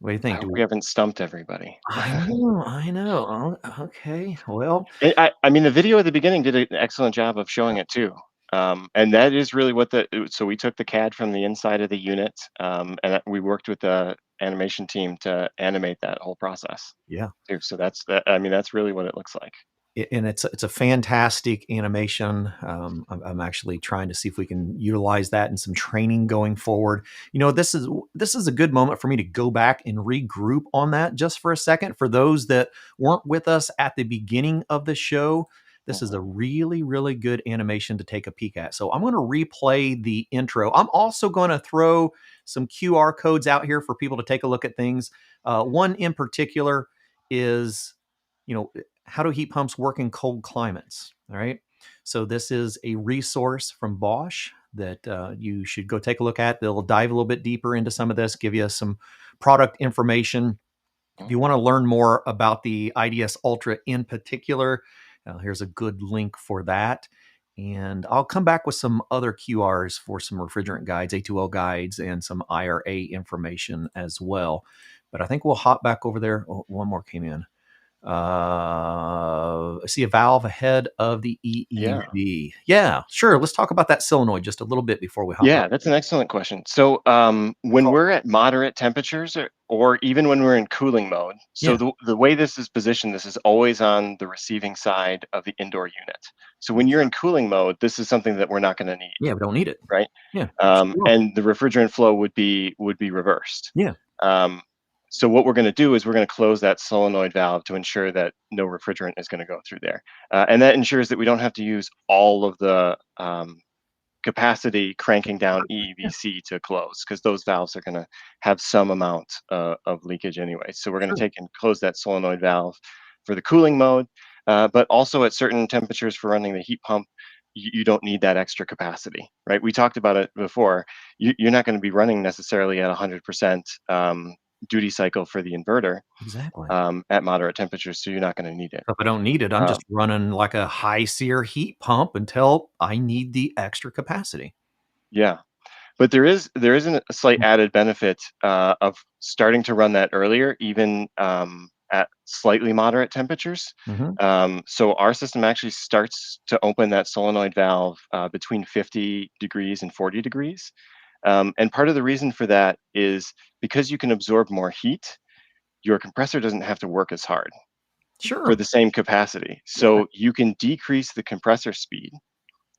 What do you think? I hope we haven't stumped everybody. I know. Oh, okay. Well, I mean, the video at the beginning did an excellent job of showing it too. And that is really so we took the CAD from the inside of the unit, and we worked with the animation team to animate that whole process. yeah. Too. So that's really what it looks like. And it's a fantastic animation. I'm actually trying to see if we can utilize that in some training going forward. This is a good moment for me to go back and regroup on that just for a second. For those that weren't with us at the beginning of the show, this is a really, really good animation to take a peek at. So I'm going to replay the intro. I'm also going to throw some QR codes out here for people to take a look at things. One in particular is, how do heat pumps work in cold climates? All right. So this is a resource from Bosch that you should go take a look at. They'll dive a little bit deeper into some of this, give you some product information. If you want to learn more about the IDS Ultra in particular, here's a good link for that. And I'll come back with some other QRs for some refrigerant guides, A2L guides, and some IRA information as well. But I think we'll hop back over there. Oh, one more came in. I see a valve ahead of the EEV. Yeah, sure. Let's talk about that solenoid just a little bit before we hop Yeah, up. that's an excellent question. So when we're at moderate temperatures, or even when we're in cooling mode, so Yeah. the way this is positioned, this is always on the receiving side of the indoor unit. So when you're in cooling mode, this is something that we're not going to need, Yeah, we don't need it. right? Yeah. And the refrigerant flow would be reversed. Yeah. So what we're going to do is we're going to close that solenoid valve to ensure that no refrigerant is going to go through there. And that ensures that we don't have to use all of the capacity cranking down EEVC to close, because those valves are going to have some amount of leakage anyway. So we're going to take and close that solenoid valve for the cooling mode, but also at certain temperatures for running the heat pump, you don't need that extra capacity, right? We talked about it before. You're not going to be running necessarily at 100% duty cycle for the inverter. Exactly. At moderate temperatures, so you're not going to need it. If I don't need it, I'm just running like a high SEER heat pump until I need the extra capacity. Yeah, but there is a slight added benefit of starting to run that earlier, even at slightly moderate temperatures. So our system actually starts to open that solenoid valve between 50 degrees and 40 degrees. And part of the reason for that is because you can absorb more heat, your compressor doesn't have to work as hard for the same capacity. So you can decrease the compressor speed,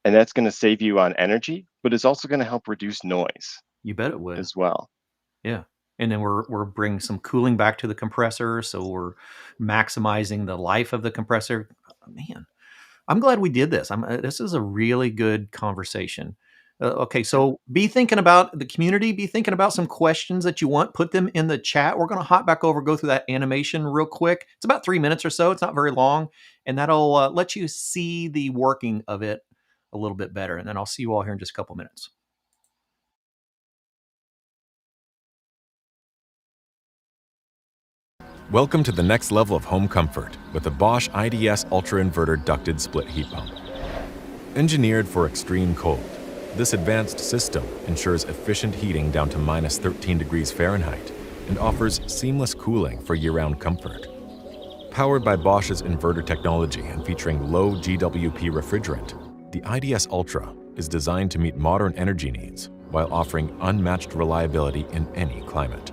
and that's going to save you on energy, but it's also going to help reduce noise. You bet it would. As well. Yeah. And then we're bringing some cooling back to the compressor, so we're maximizing the life of the compressor. Man, I'm glad we did this. This is a really good conversation. Okay, so be thinking about the community. Be thinking about some questions that you want. Put them in the chat. We're going to hop back over, go through that animation real quick. It's about 3 minutes or so. It's not very long, and that'll let you see the working of it a little bit better. And then I'll see you all here in just a couple minutes. Welcome to the next level of home comfort with the Bosch IDS Ultra Inverter Ducted Split Heat Pump. Engineered for extreme cold, this advanced system ensures efficient heating down to minus 13 degrees Fahrenheit and offers seamless cooling for year-round comfort. Powered by Bosch's inverter technology and featuring low GWP refrigerant, the IDS Ultra is designed to meet modern energy needs while offering unmatched reliability in any climate.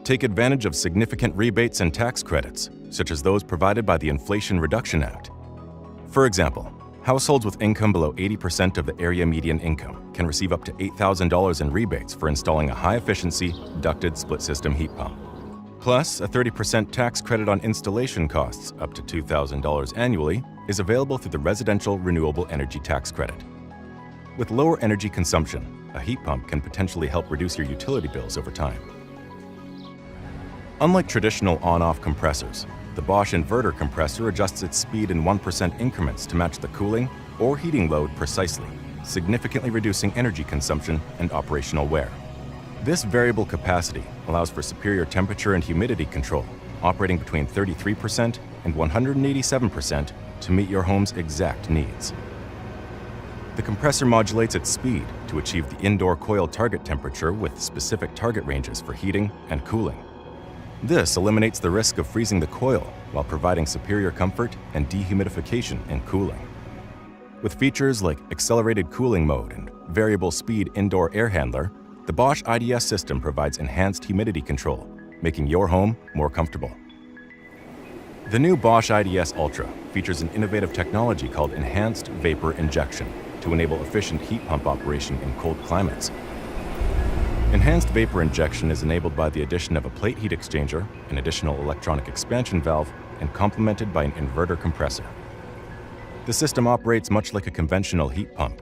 Take advantage of significant rebates and tax credits, such as those provided by the Inflation Reduction Act. For example, households with income below 80% of the area median income can receive up to $8,000 in rebates for installing a high-efficiency, ducted split-system heat pump. Plus, a 30% tax credit on installation costs up to $2,000 annually is available through the Residential Renewable Energy Tax Credit. With lower energy consumption, a heat pump can potentially help reduce your utility bills over time. Unlike traditional on-off compressors, the Bosch inverter compressor adjusts its speed in 1% increments to match the cooling or heating load precisely, significantly reducing energy consumption and operational wear. This variable capacity allows for superior temperature and humidity control, operating between 33% and 187% to meet your home's exact needs. The compressor modulates its speed to achieve the indoor coil target temperature with specific target ranges for heating and cooling. This eliminates the risk of freezing the coil while providing superior comfort and dehumidification and cooling. With features like accelerated cooling mode and variable speed indoor air handler, the Bosch IDS system provides enhanced humidity control, making your home more comfortable. The new Bosch IDS Ultra features an innovative technology called enhanced vapor injection to enable efficient heat pump operation in cold climates. Enhanced vapor injection is enabled by the addition of a plate heat exchanger, an additional electronic expansion valve, and complemented by an inverter compressor. The system operates much like a conventional heat pump.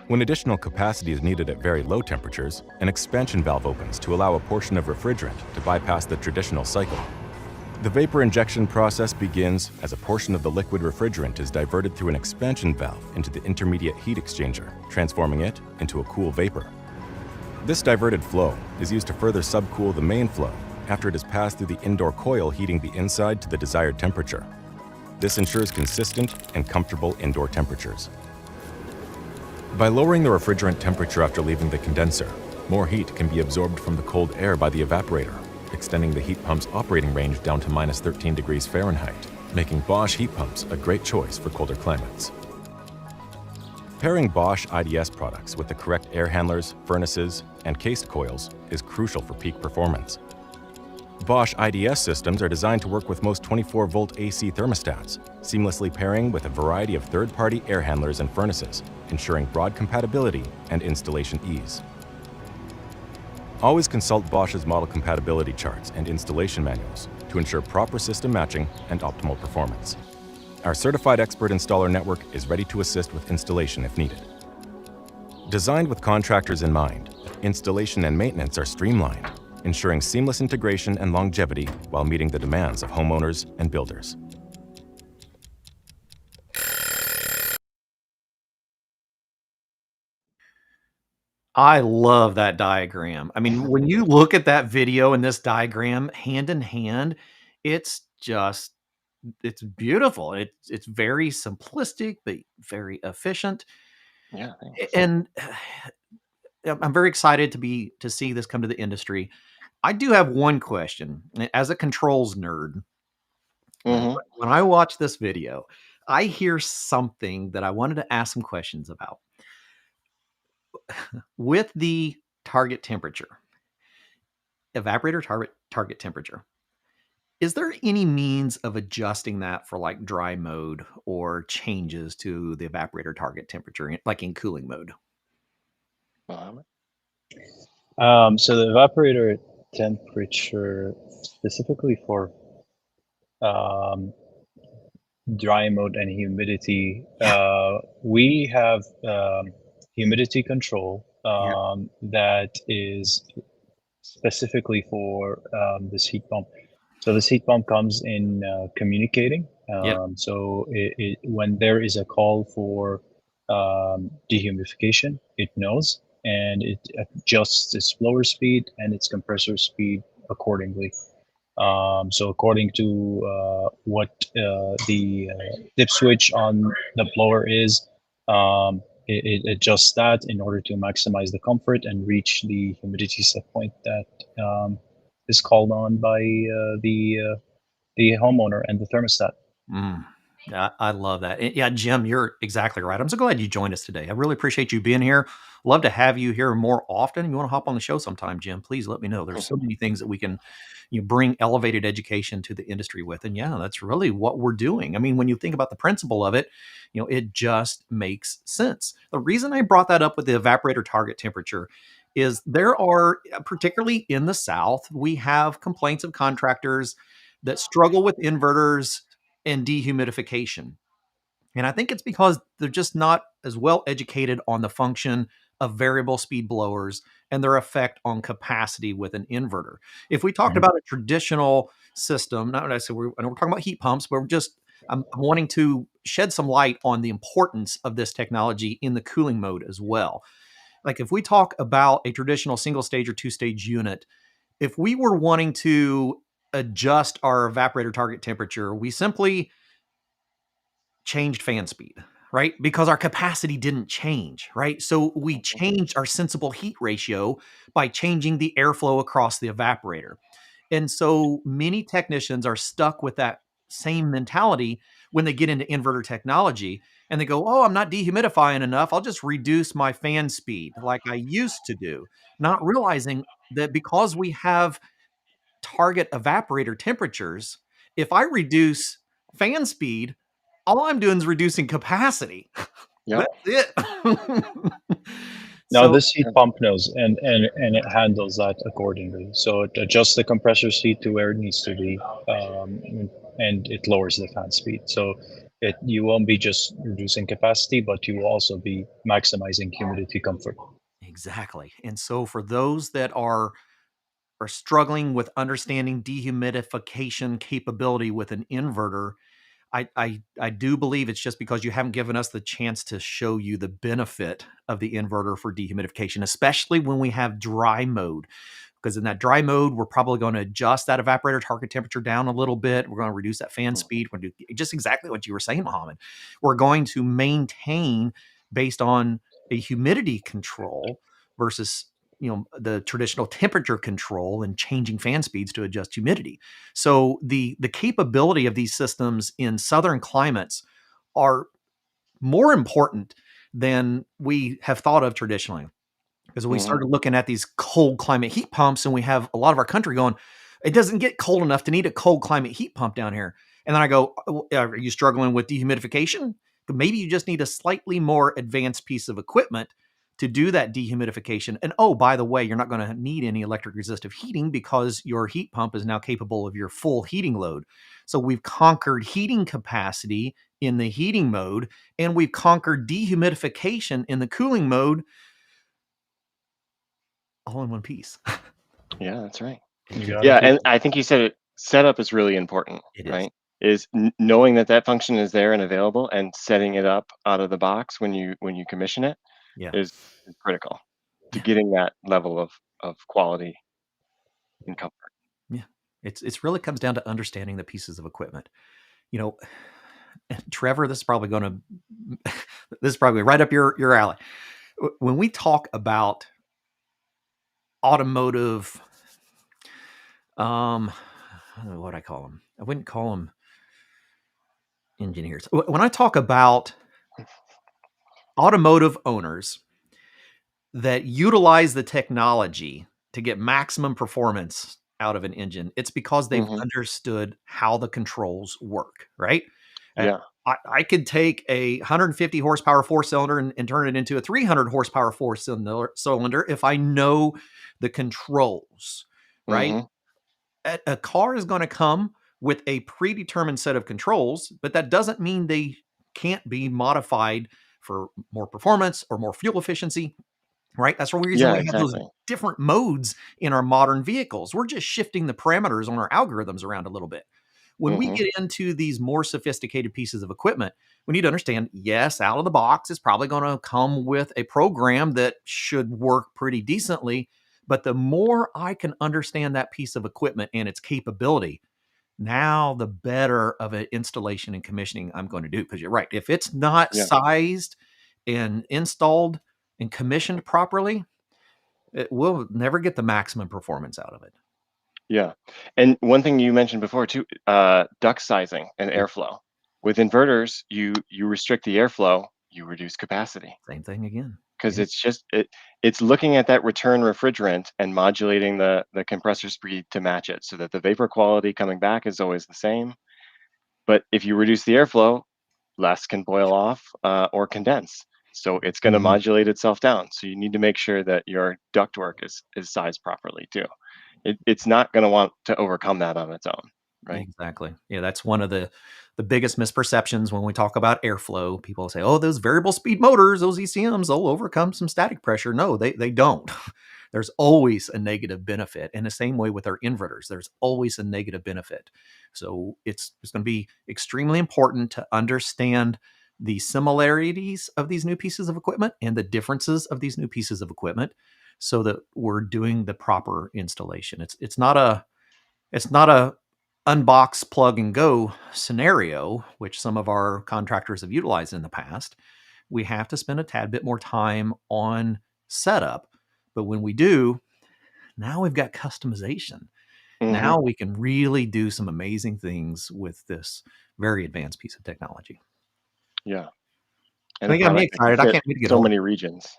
When additional capacity is needed at very low temperatures, an expansion valve opens to allow a portion of refrigerant to bypass the traditional cycle. The vapor injection process begins as a portion of the liquid refrigerant is diverted through an expansion valve into the intermediate heat exchanger, transforming it into a cool vapor. This diverted flow is used to further subcool the main flow after it has passed through the indoor coil, heating the inside to the desired temperature. This ensures consistent and comfortable indoor temperatures. By lowering the refrigerant temperature after leaving the condenser, more heat can be absorbed from the cold air by the evaporator, extending the heat pump's operating range down to minus 13 degrees Fahrenheit, making Bosch heat pumps a great choice for colder climates. Pairing Bosch IDS products with the correct air handlers, furnaces, and cased coils is crucial for peak performance. Bosch IDS systems are designed to work with most 24-volt AC thermostats, seamlessly pairing with a variety of third-party air handlers and furnaces, ensuring broad compatibility and installation ease. Always consult Bosch's model compatibility charts and installation manuals to ensure proper system matching and optimal performance. Our certified expert installer network is ready to assist with installation if needed. Designed with contractors in mind, installation and maintenance are streamlined, ensuring seamless integration and longevity while meeting the demands of homeowners and builders. I love that diagram. I mean, when you look at that video and this diagram hand in hand, it's just it's beautiful. It's very simplistic, but very efficient. Yeah, thanks. And I'm very excited to see this come to the industry. I do have one question. As a controls nerd, Mm-hmm. when I watch this video, I hear something that I wanted to ask some questions about. With the target temperature, evaporator target temperature, is there any means of adjusting that for like dry mode or changes to the evaporator target temperature, like in cooling mode? Mohamad? So the evaporator temperature, specifically for um, dry mode and humidity, we have humidity control Yeah. that is specifically for this heat pump. So this heat pump comes in communicating. Yep. So when there is a call for dehumidification, it knows and it adjusts its blower speed and its compressor speed accordingly. So according to what the dip switch on the blower is, it adjusts that in order to maximize the comfort and reach the humidity set point that is called on by the homeowner and the thermostat. Mm. I love that. Yeah, Jim, you're exactly right. I'm so glad you joined us today. I really appreciate you being here. Love to have you here more often. If you want to hop on the show sometime, Jim, please let me know. There's so many things that we can bring elevated education to the industry with. And yeah, that's really what we're doing. I mean, when you think about the principle of it, it just makes sense. The reason I brought that up with the evaporator target temperature is there are, particularly in the South, we have complaints of contractors that struggle with inverters and dehumidification. And I think it's because they're just not as well educated on the function of variable speed blowers and their effect on capacity with an inverter. If we talked Mhm. about a traditional system, not what I said, I know we're talking about heat pumps, but I'm wanting to shed some light on the importance of this technology in the cooling mode as well. Like if we talk about a traditional single stage or two stage unit, if we were wanting to adjust our evaporator target temperature, we simply changed fan speed, right? Because our capacity didn't change, right? So we changed our sensible heat ratio by changing the airflow across the evaporator. And so many technicians are stuck with that same mentality when they get into inverter technology and they go, "Oh, I'm not dehumidifying enough. I'll just reduce my fan speed like I used to do," not realizing that because we have target evaporator temperatures, if I reduce fan speed, all I'm doing is reducing capacity. Yep. That's it. Now So this heat pump knows and it handles that accordingly. So it adjusts the compressor speed to where it needs to be, and it lowers the fan speed. So you won't be just reducing capacity, but you will also be maximizing humidity comfort. exactly. And so for those that are struggling with understanding dehumidification capability with an inverter, I do believe it's just because you haven't given us the chance to show you the benefit of the inverter for dehumidification, especially when we have dry mode. Because in that dry mode, we're probably going to adjust that evaporator target temperature down a little bit. We're going to reduce that fan speed. We're going to do just exactly what you were saying, Mohamad. We're going to maintain based on a humidity control versus the traditional temperature control and changing fan speeds to adjust humidity. So the capability of these systems in southern climates are more important than we have thought of traditionally. Because we Hmm. started looking at these cold climate heat pumps, and we have a lot of our country going, it doesn't get cold enough to need a cold climate heat pump down here. And then I go, are you struggling with dehumidification? Maybe you just need a slightly more advanced piece of equipment to do that dehumidification. And oh, by the way, you're not going to need any electric resistive heating because your heat pump is now capable of your full heating load. So we've conquered heating capacity in the heating mode, and we've conquered dehumidification in the cooling mode all in one piece. Yeah, that's right. You got Yeah, it. and I think you said it. Setup is really important, It is. right? Is knowing that that function is there and available, and setting it up out of the box when you commission it Yeah. is critical to Yeah. getting that level of quality and comfort. Yeah. It's really comes down to understanding the pieces of equipment. You know, Trevor, this is probably going to this is probably right up your alley. When we talk about automotive, um, what would I call them? I wouldn't call them engineers. When I talk about automotive owners that utilize the technology to get maximum performance out of an engine, it's because they've Hmm. understood how the controls work, right? Uh, Yeah. I could take a 150 horsepower four cylinder and turn it into a 300 horsepower four cylinder if I know the controls, right? Hmm. A car is going to come with a predetermined set of controls, but that doesn't mean they can't be modified for more performance or more fuel efficiency, right? That's the reason Yeah, we have those exactly. different modes in our modern vehicles. We're just shifting the parameters on our algorithms around a little bit. When we Hmm. get into these more sophisticated pieces of equipment, we need to understand, yes, out of the box, it's probably going to come with a program that should work pretty decently. But the more I can understand that piece of equipment and its capability, now the better of an installation and commissioning I'm going to do. Because you're right. If it's not Yeah. sized and installed and commissioned properly, it will never get the maximum performance out of it. Yeah. And one thing you mentioned before too, duct sizing and airflow. With inverters, you restrict the airflow, you reduce capacity. Same thing again. Because Yeah. it's looking at that return refrigerant and modulating the compressor speed to match it so that the vapor quality coming back is always the same. But if you reduce the airflow, less can boil off or condense. So it's going to Mhm. modulate itself down. So you need to make sure that your ductwork is sized properly too. It's not going to want to overcome that on its own, right? Exactly. Yeah, that's one of the biggest misperceptions when we talk about airflow. People say, "Oh, those variable speed motors, those ECMs, they'll overcome some static pressure." No, they don't. There's always a negative benefit. And the same way with our inverters, there's always a negative benefit. So it's going to be extremely important to understand the similarities of these new pieces of equipment and the differences of these new pieces of equipment so that we're doing the proper installation. It's not a unbox, plug and go scenario, which some of our contractors have utilized in the past. We have to spend a tad bit more time on setup. But when we do, now we've got customization. Hmm. Now we can really do some amazing things with this very advanced piece of technology. Yeah. And And a it got me product that can excited. I fit can't wait to get so hold of many it. regions.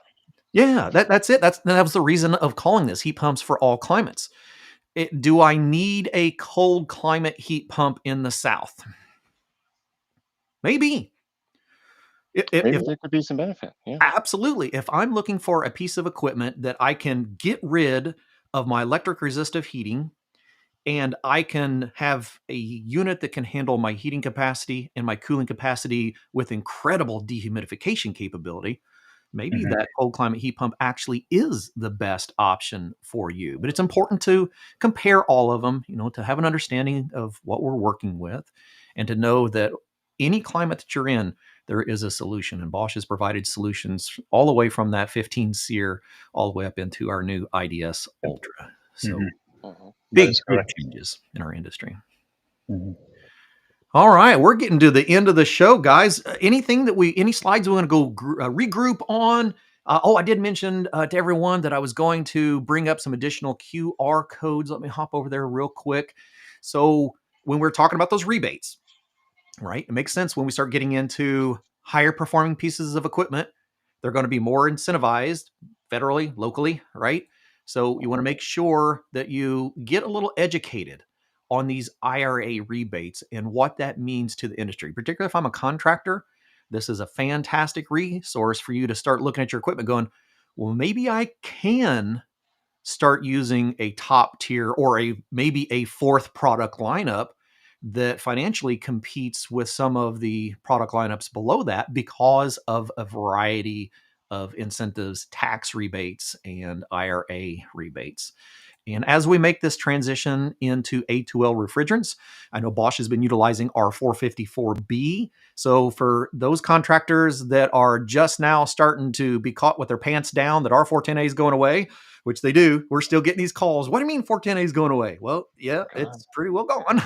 Yeah, that's it. That was the reason of calling this heat pumps for all climates. Do I need a cold climate heat pump in the South? Maybe. Maybe If there could be some benefit. Yeah. absolutely, if I'm looking for a piece of equipment that I can get rid of my electric resistive heating and I can have a unit that can handle my heating capacity and my cooling capacity with incredible dehumidification capability, maybe Mhm. that cold climate heat pump actually is the best option for you. But it's important to compare all of them, to have an understanding of what we're working with and to know that any climate that you're in, there is a solution. And Bosch has provided solutions all the way from that 15 SEER all the way up into our new IDS Ultra. Mhm. So Mhm. That big, is big correct. changes in our industry. Mhm. All right, we're getting to the end of the show, guys. Any slides we want to go regroup on? I did mention to everyone that I was going to bring up some additional QR codes. Let me hop over there real quick. So when we're talking about those rebates, right? It makes sense when we start getting into higher performing pieces of equipment. They're going to be more incentivized federally, locally, right? So you want to Mhm. make sure that you get a little educated on these IRA rebates and what that means to the industry. Particularly if I'm a contractor, this is a fantastic resource for you to start looking at your equipment going, well, maybe I can start using a top tier or maybe a fourth product lineup that financially competes with some of the product lineups below that because of a variety of incentives, tax rebates, and IRA rebates. And as we make this transition into A2L refrigerants, I know Bosch has been utilizing R454B. So for those contractors that are just now starting to be caught with their pants down that R410A is going away, which they do, we're still getting these calls. What do you mean 410A is going away? Well, yeah, God. it's pretty well gone.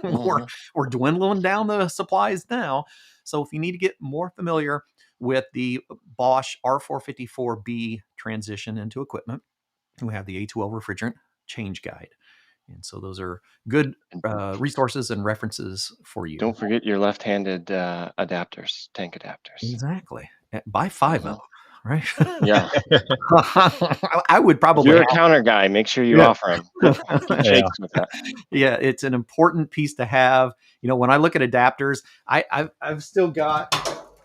we're, Mhm. we're dwindling down the supplies now. So if you need to get more familiar with the Bosch R454B transition into equipment, we have the A2L refrigerant change guide. And so those are good And resources and references for you. don't forget your left-handed adapters, tank adapters. Exactly. Buy 5 of Mhm. them, right? Yeah. I would If probably you're a have, counter guy, make sure you yeah. offer them. Get Yeah. shakes with that. Yeah, it's an important piece to have. When I look at adapters, I've still got,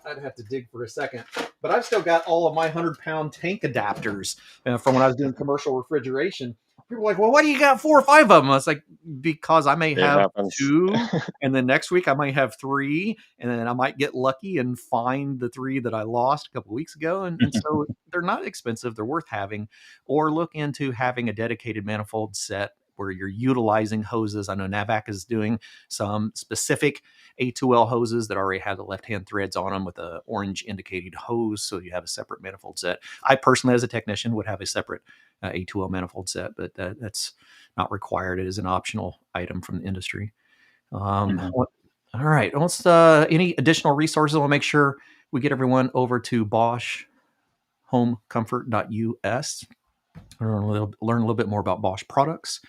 I'd have to dig for a second, but I've still got all of my 100-pound tank adapters from when I was doing commercial refrigeration. People are like, well, why do you got 4 or 5 of them? I was like, because I may It have happens. 2, and then next week I might have 3, and then I might get lucky and find the 3 that I lost a couple of weeks ago. And so they're not expensive, they're worth having, or look into having a dedicated manifold set where you're utilizing hoses. I know NAVAC is doing some specific A2L hoses that already have the left-hand threads on them with a orange indicated hose, so you have a separate manifold set. I personally, as a technician, would have a separate A2L manifold set, but that's not required. It is an optional item from the industry. Mhm. All right. Let's any additional resources. We'll make sure we get everyone over to Bosch homecomfort.us. Learn a little bit more about Bosch products.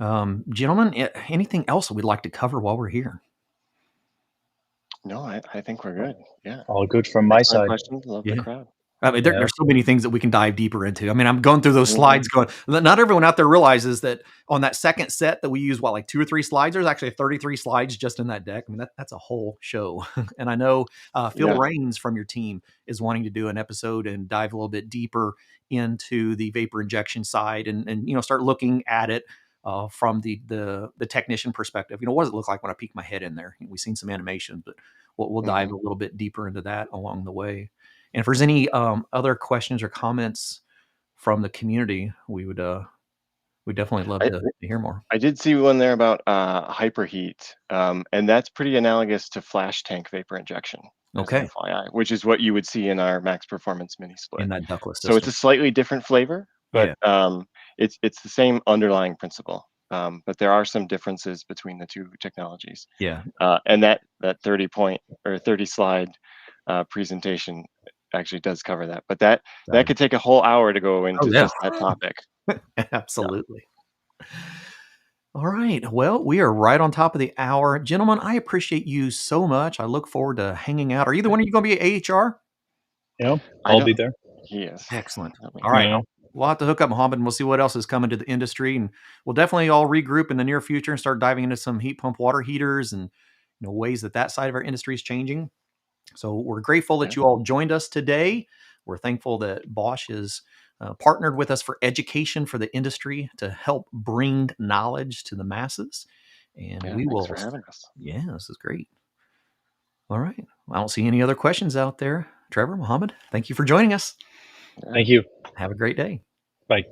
Gentlemen, anything else we'd like to cover while we're here? No, I think we're good. Yeah. All good from my Excellent side. questions. Love the Yeah. crowd. I mean, Yeah. there's so many things that we can dive deeper into. I mean, I'm going through those Mhm. slides going, not everyone out there realizes that on that second set that we use, like 2 or 3 slides, there's actually 33 slides just in that deck. I mean, that's a whole show. And I know Phil Yeah. Raines from your team is wanting to do an episode and dive a little bit deeper into the vapor injection side and start looking at it from the technician perspective. What does it look like when I peek my head in there? We've seen some animations, but we'll dive Mhm. a little bit deeper into that along the way. And if there's any other questions or comments from the community, we definitely love I to hear more. I did see one there about hyperheat, and that's pretty analogous to flash tank vapor injection, as an Okay, FYI, which is what you would see in our max performance mini in split. that ductless So it's system. a slightly different flavor, but Yeah, it's the same underlying principle. But there are some differences between the two technologies. yeah. And that 30 point or 30 slide presentation actually does cover that. But that Dive. could take a whole hour to go Oh into yeah, just that topic. Yeah. absolutely. All right. Well, we are right on top of the hour, gentlemen. I appreciate you so much. I look forward to hanging out. Are either one of you going to be at AHR? I I'll be don't. there. He is. Excellent. Definitely. All right. Yeah. We'll have to hook up Mohamad and we'll see what else is coming to the industry. And we'll definitely all regroup in the near future and start diving into some heat pump water heaters and ways that side of our industry is changing. So we're grateful that Yeah. you all joined us today. We're thankful that Bosch is partnered with us for education for the industry to help bring knowledge to the masses. And Yeah. we Thanks will, for having us. yeah, this is great. All right. I don't see any other questions out there. Trevor, Mohamad, thank you for joining us. Yeah. Thank you. Have a great day. Bye.